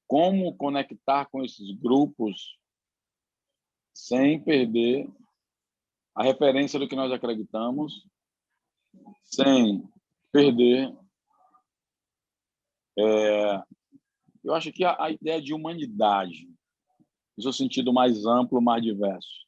como conectar com esses grupos sem perder a referência do que nós acreditamos, sem perder, eu acho que a ideia de humanidade, no seu sentido mais amplo, mais diverso.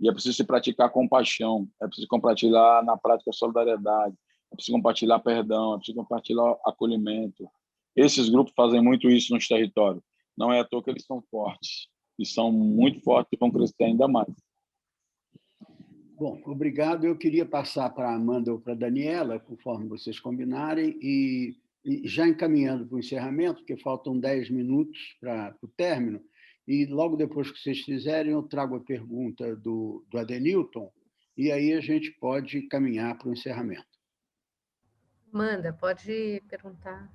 E é preciso se praticar compaixão, é preciso compartilhar na prática a solidariedade, é preciso compartilhar perdão, é preciso compartilhar acolhimento. Esses grupos fazem muito isso nos territórios. Não é à toa que eles são fortes, e são muito fortes e vão crescer ainda mais. Bom, obrigado. Eu queria passar para a Amanda ou para a Daniela, conforme vocês combinarem, e já encaminhando para o encerramento, porque faltam 10 minutos para o término, e logo depois que vocês fizerem, eu trago a pergunta do Adenilton, e aí a gente pode caminhar para o encerramento. Amanda, pode perguntar.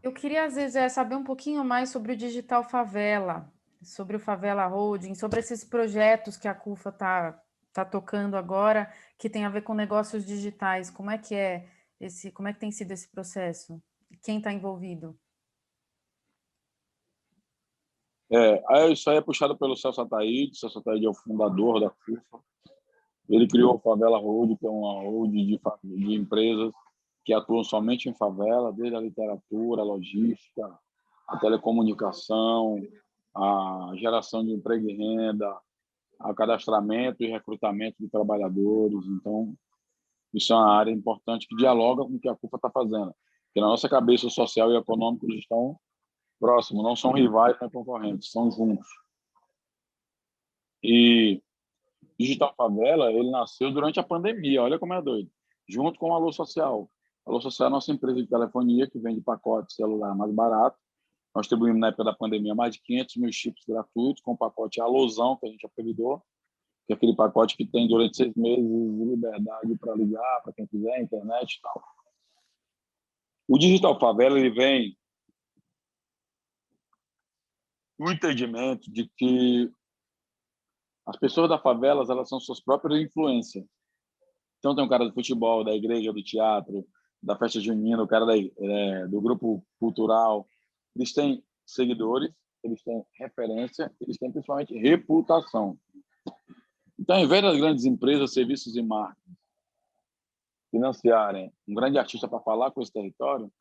Eu queria, às vezes, saber um pouquinho mais sobre o Digital Favela, sobre o Favela Holding, sobre esses projetos que a CUFA está tocando agora, que tem a ver com negócios digitais. Como é que tem sido esse processo? Quem está envolvido? Isso aí é puxado pelo Celso Ataíde. O Celso Ataíde é o fundador da CUFA. Ele criou o Favela Holding, que é uma holding de empresas que atuam somente em favela, desde a literatura, a logística, a telecomunicação, a geração de emprego e renda, o cadastramento e recrutamento de trabalhadores. Então, isso é uma área importante que dialoga com o que a CUFA está fazendo. Porque na nossa cabeça, o social e o econômico estão próximos, não são rivais nem concorrentes, são juntos. E Digital Favela, ele nasceu durante a pandemia, olha como é doido, junto com o Alô Social. A Alô Social é a nossa empresa de telefonia que vende pacote celular mais barato. Nós distribuímos na época da pandemia mais de 500 mil chips gratuitos com o pacote Alôzão, que a gente apelidou, que é aquele pacote que tem durante 6 meses de liberdade para ligar, para quem quiser, internet e tal. O Digital Favela ele vem no entendimento de que as pessoas da favela elas são suas próprias influências. Então tem um cara do futebol, da igreja, do teatro, da festa junina, o cara do grupo cultural. Eles têm seguidores, eles têm referência, eles têm principalmente reputação. Então, ao invés das grandes empresas, serviços e marcas financiarem um grande artista para falar com esse território,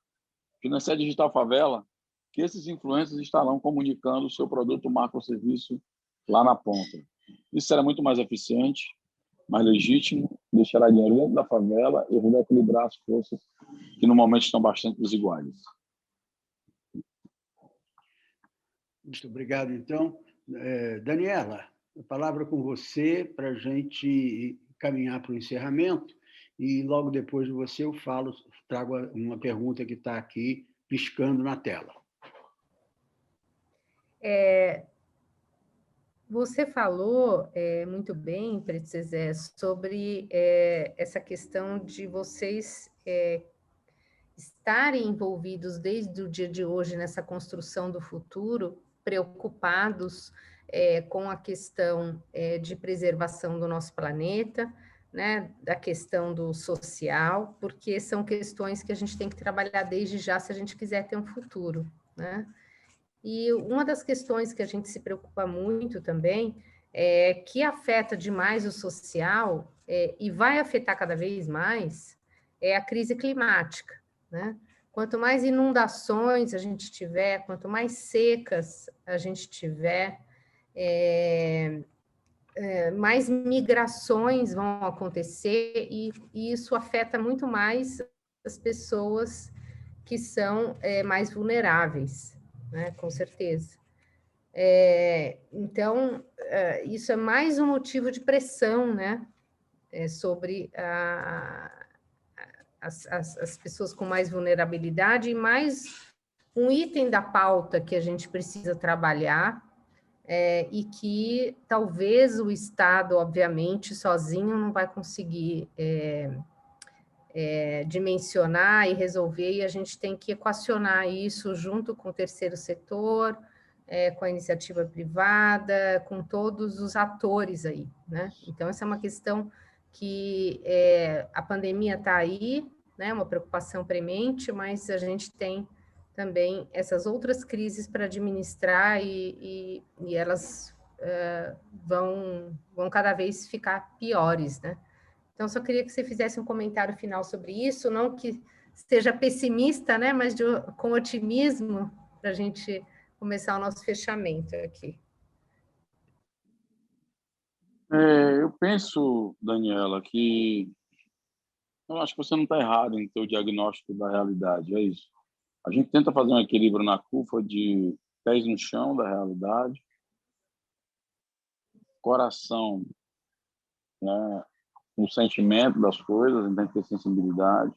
financiar a Digital Favela, que esses influencers estarão comunicando o seu produto, marca ou serviço lá na ponta. Isso será muito mais eficiente, mais legítimo, deixará dinheiro dentro da favela e vai equilibrar as forças que no momento estão bastante desiguais. Muito obrigado, então. Daniela, a palavra com você para a gente caminhar para o encerramento e logo depois de você eu trago uma pergunta que está aqui piscando na tela. Você falou muito bem, Pretzezé, sobre essa questão de vocês estarem envolvidos desde o dia de hoje nessa construção do futuro, preocupados com a questão de preservação do nosso planeta, né, da questão do social, porque são questões que a gente tem que trabalhar desde já se a gente quiser ter um futuro, né? E uma das questões que a gente se preocupa muito também que afeta demais o social e vai afetar cada vez mais é a crise climática, né? Quanto mais inundações a gente tiver, quanto mais secas a gente tiver, mais migrações vão acontecer e isso afeta muito mais as pessoas que são mais vulneráveis, né? Com certeza. Então, isso é mais um motivo de pressão, né? Sobre as pessoas com mais vulnerabilidade e mais um item da pauta que a gente precisa trabalhar e que talvez o Estado, obviamente, sozinho não vai conseguir dimensionar e resolver, e a gente tem que equacionar isso junto com o terceiro setor, com a iniciativa privada, com todos os atores aí, né? Então, essa é uma questão que a pandemia está aí, né? Uma preocupação premente, mas a gente tem também essas outras crises para administrar e elas vão cada vez ficar piores, né? Então, só queria que você fizesse um comentário final sobre isso, não que seja pessimista, né, mas com otimismo, para a gente começar o nosso fechamento aqui. Eu penso, Daniela, que eu acho que você não está errado em ter o diagnóstico da realidade, é isso. A gente tenta fazer um equilíbrio na curva de pés no chão da realidade, coração, né, no sentimento das coisas, a gente tem que ter sensibilidade,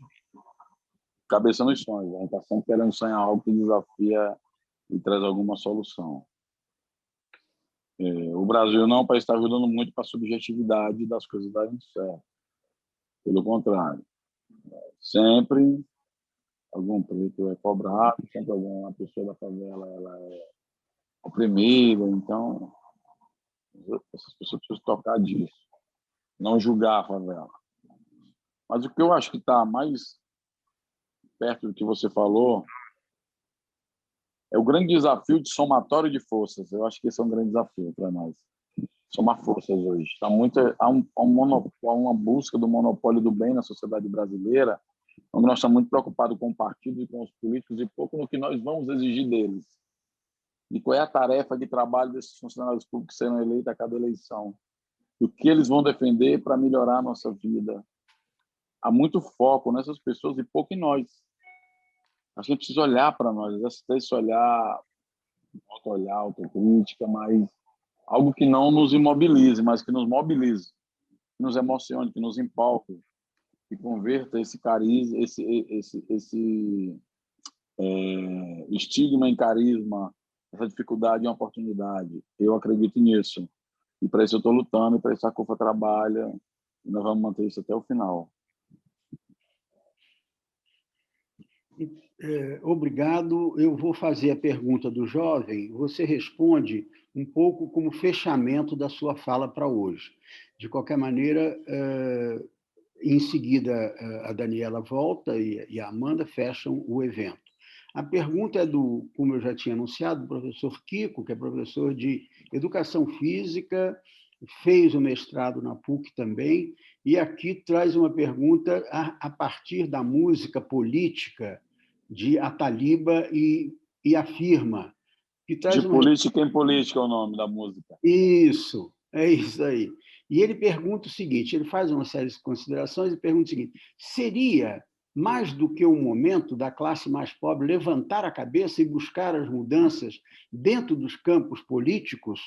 cabeça nos sonhos. A gente está sempre querendo sonhar algo que desafia e traz alguma solução. O Brasil não é um país que está ajudando muito para a subjetividade das coisas darem certo. Pelo contrário, sempre algum preto é cobrado, sempre alguma pessoa da favela ela é oprimida. Então, essas pessoas precisam tocar disso, não julgar a favela. Mas o que eu acho que está mais perto do que você falou é o grande desafio de somatório de forças. Eu acho que esse é um grande desafio para nós. Somar forças hoje. Há uma busca do monopólio do bem na sociedade brasileira, onde nós estamos muito preocupados com o partido e com os políticos e pouco no que nós vamos exigir deles. E qual é a tarefa de trabalho desses funcionários públicos que serão eleitos a cada eleição. O que eles vão defender para melhorar a nossa vida. Há muito foco nessas pessoas e pouco em nós. A gente precisa olhar para nós, exercitar esse olhar, autocrítica, mas algo que não nos imobilize, mas que nos mobilize, que nos emocione, que nos empolgue, que converta esse carisma, esse estigma em carisma, essa dificuldade em oportunidade. Eu acredito nisso. E para isso eu estou lutando, e para isso a CUFA trabalha, e nós vamos manter isso até o final. Obrigado. Eu vou fazer a pergunta do jovem. Você responde um pouco como fechamento da sua fala para hoje. De qualquer maneira, em seguida, a Daniela volta e a Amanda fecham o evento. A pergunta é como eu já tinha anunciado, do professor Kiko, que é professor de Educação Física, fez o mestrado na PUC também, e aqui traz uma pergunta a partir da música política de Ataliba e Afirma. Que traz de política em política é o nome da música. Isso, é isso aí. E ele pergunta o seguinte, ele faz uma série de considerações e pergunta o seguinte, seria mais do que o momento da classe mais pobre levantar a cabeça e buscar as mudanças dentro dos campos políticos,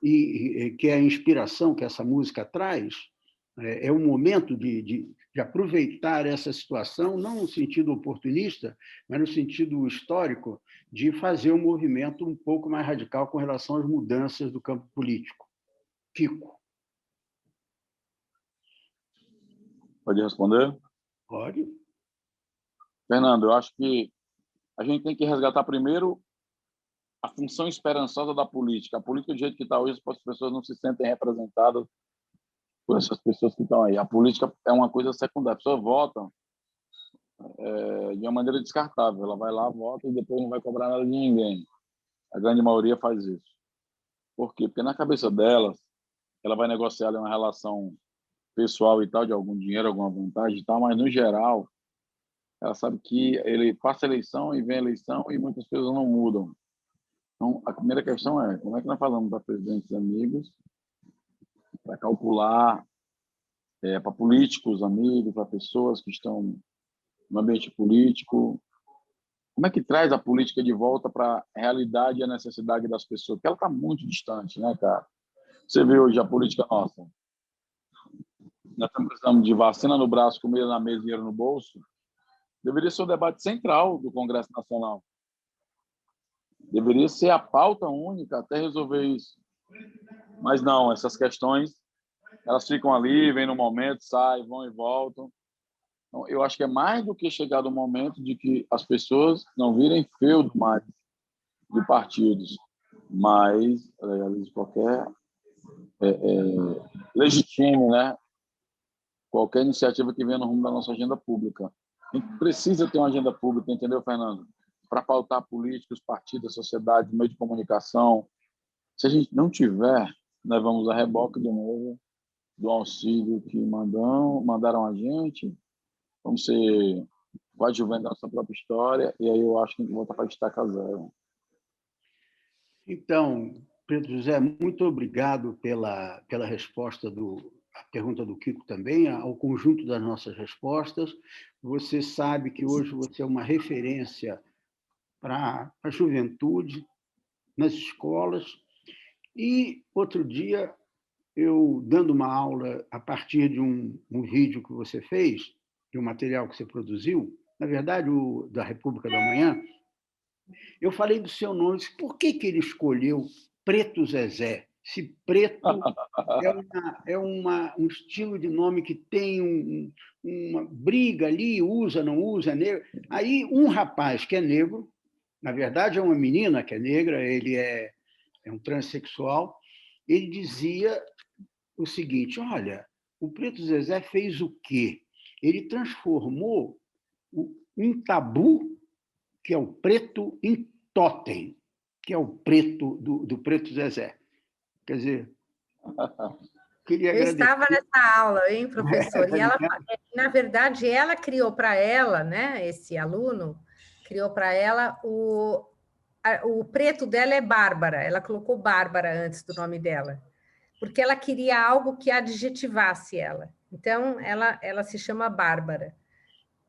e que é a inspiração que essa música traz? É um momento de aproveitar essa situação, não no sentido oportunista, mas no sentido histórico, de fazer um movimento um pouco mais radical com relação às mudanças do campo político. Kiko. Pode responder? Pode. Fernando, eu acho que a gente tem que resgatar primeiro a função esperançosa da política. A política, do jeito que está hoje, as pessoas não se sentem representadas por essas pessoas que estão aí. A política é uma coisa secundária. As pessoas votam de uma maneira descartável. Ela vai lá, vota e depois não vai cobrar nada de ninguém. A grande maioria faz isso. Por quê? Porque na cabeça delas, ela vai negociar uma relação pessoal e tal, de algum dinheiro, alguma vantagem e tal, mas no geral, ela sabe que ele passa a eleição e vem a eleição e muitas coisas não mudam. Então, a primeira questão é, como é que nós falamos para presidentes amigos, para calcular, para políticos amigos, para pessoas que estão no ambiente político, como é que traz a política de volta para a realidade e a necessidade das pessoas? Porque ela está muito distante, né, cara? Você vê hoje a política nossa. Nós estamos precisando de vacina no braço, comida na mesa, dinheiro no bolso. Deveria ser o debate central do Congresso Nacional. Deveria ser a pauta única até resolver isso. Mas não, essas questões, elas ficam ali, vêm no momento, saem, vão e voltam. Então, eu acho que é mais do que chegado o momento de que as pessoas não virem feudo mais de partidos, mas qualquer legitime, né? Qualquer iniciativa que venha no rumo da nossa agenda pública. A gente precisa ter uma agenda pública, entendeu, Fernando? Para pautar políticos, partidos, a sociedade, meio de comunicação. Se a gente não tiver, nós vamos a reboque de novo do auxílio que mandaram a gente. Vamos ser coadjuvantes da nossa própria história, e aí eu acho que a gente volta para estaca zero. Então, Pedro José, muito obrigado pela resposta a pergunta do Kiko também, ao conjunto das nossas respostas. Você sabe que hoje você é uma referência para a juventude, nas escolas. E, outro dia, eu dando uma aula a partir de um vídeo que você fez, de um material que você produziu, na verdade, o da República da Manhã, eu falei do seu nome. Por que ele escolheu Preto Zezé? Se preto é um estilo de nome que tem uma briga ali, usa, não usa, negro. Aí um rapaz que é negro, na verdade é uma menina que é negra, ele é um transexual, ele dizia o seguinte: olha, o Preto Zezé fez o quê? Ele transformou um tabu, que é o preto, em totem, que é o preto do Preto Zezé. Quer dizer, queria agradecer. Eu estava nessa aula, hein, professor? E ela, na verdade, ela criou para ela, né? Esse aluno criou para ela o preto dela é Bárbara. Ela colocou Bárbara antes do nome dela, porque ela queria algo que adjetivasse ela. Então, ela se chama Bárbara.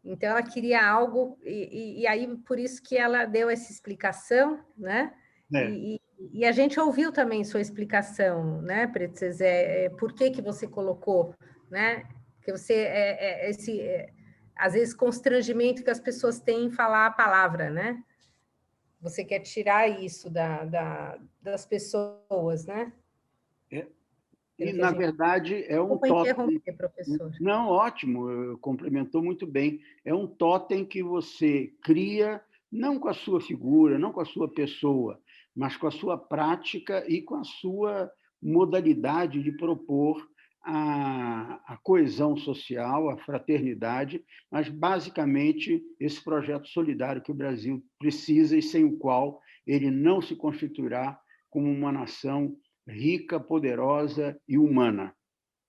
Então, ela queria algo, e aí, por isso que ela deu essa explicação, né? E a gente ouviu também sua explicação, né, Preto Zezé? Por que você colocou, né? Que você, às vezes, constrangimento que as pessoas têm em falar a palavra, né? Você quer tirar isso das pessoas, né? E, na verdade, é um totem... interromper, professor. Não, ótimo, complementou muito bem. É um totem que você cria, não com a sua figura, não com a sua pessoa, mas com a sua prática e com a sua modalidade de propor a coesão social, a fraternidade, mas, basicamente, esse projeto solidário que o Brasil precisa e sem o qual ele não se constituirá como uma nação rica, poderosa e humana.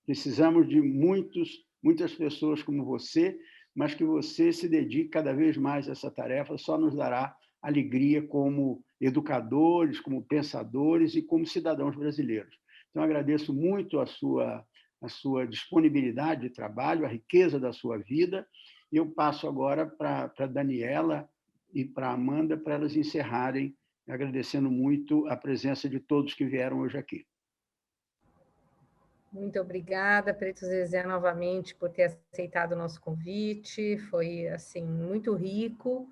Precisamos de muitas pessoas como você, mas que você se dedique cada vez mais a essa tarefa, só nos dará alegria como educadores, como pensadores e como cidadãos brasileiros. Então, agradeço muito a sua disponibilidade de trabalho, a riqueza da sua vida, e eu passo agora para a Daniela e para a Amanda, para elas encerrarem, agradecendo muito a presença de todos que vieram hoje aqui. Muito obrigada, Preto Zezé, novamente, por ter aceitado o nosso convite. Foi, assim, muito rico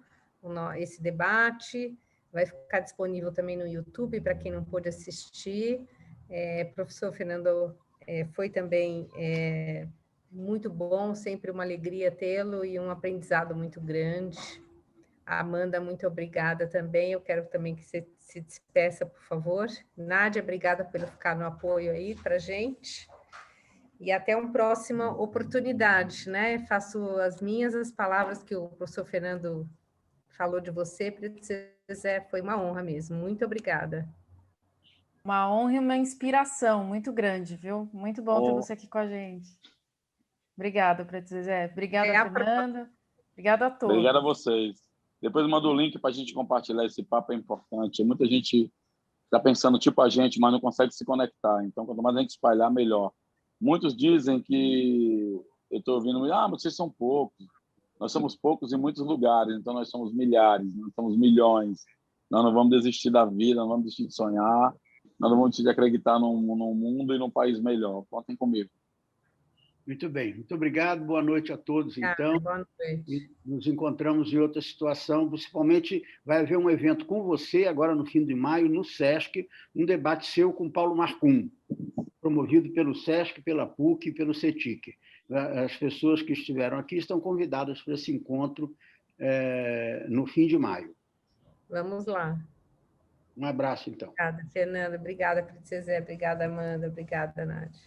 esse debate. Vai ficar disponível também no YouTube, para quem não pôde assistir. Professor Fernando, foi também muito bom, sempre uma alegria tê-lo e um aprendizado muito grande. Amanda, muito obrigada também. Eu quero também que você se despeça, por favor. Nádia, obrigada por ficar no apoio aí para a gente. E até uma próxima oportunidade, né? Faço as palavras que o professor Fernando falou de você, Preto Zezé, foi uma honra mesmo. Muito obrigada. Uma honra e uma inspiração muito grande, viu? Muito bom ter você aqui com a gente. Obrigada, Preto Zezé. Obrigada, Fernanda. Obrigada a todos. Obrigado a vocês. Depois manda o link para a gente compartilhar esse papo, é importante. Muita gente está pensando tipo a gente, mas não consegue se conectar. Então, quanto mais a gente espalhar, melhor. Muitos dizem que... Eu estou ouvindo, mas vocês são poucos. nós somos poucos em muitos lugares, então nós somos milhares, nós somos milhões. Nós não vamos desistir da vida, não vamos desistir de sonhar, nós não vamos desistir de acreditar num mundo e num país melhor. Contem comigo. Muito bem, muito obrigado, boa noite a todos, então. Boa noite. E nos encontramos em outra situação, principalmente vai haver um evento com você, agora no fim de maio, no SESC, um debate seu com Paulo Marcum, promovido pelo SESC, pela PUC e pelo CETIC. As pessoas que estiveram aqui estão convidadas para esse encontro no fim de maio. Vamos lá. Um abraço, então. Obrigada, Fernanda. Obrigada, Princesa. Obrigada, Amanda. Obrigada, Nádia.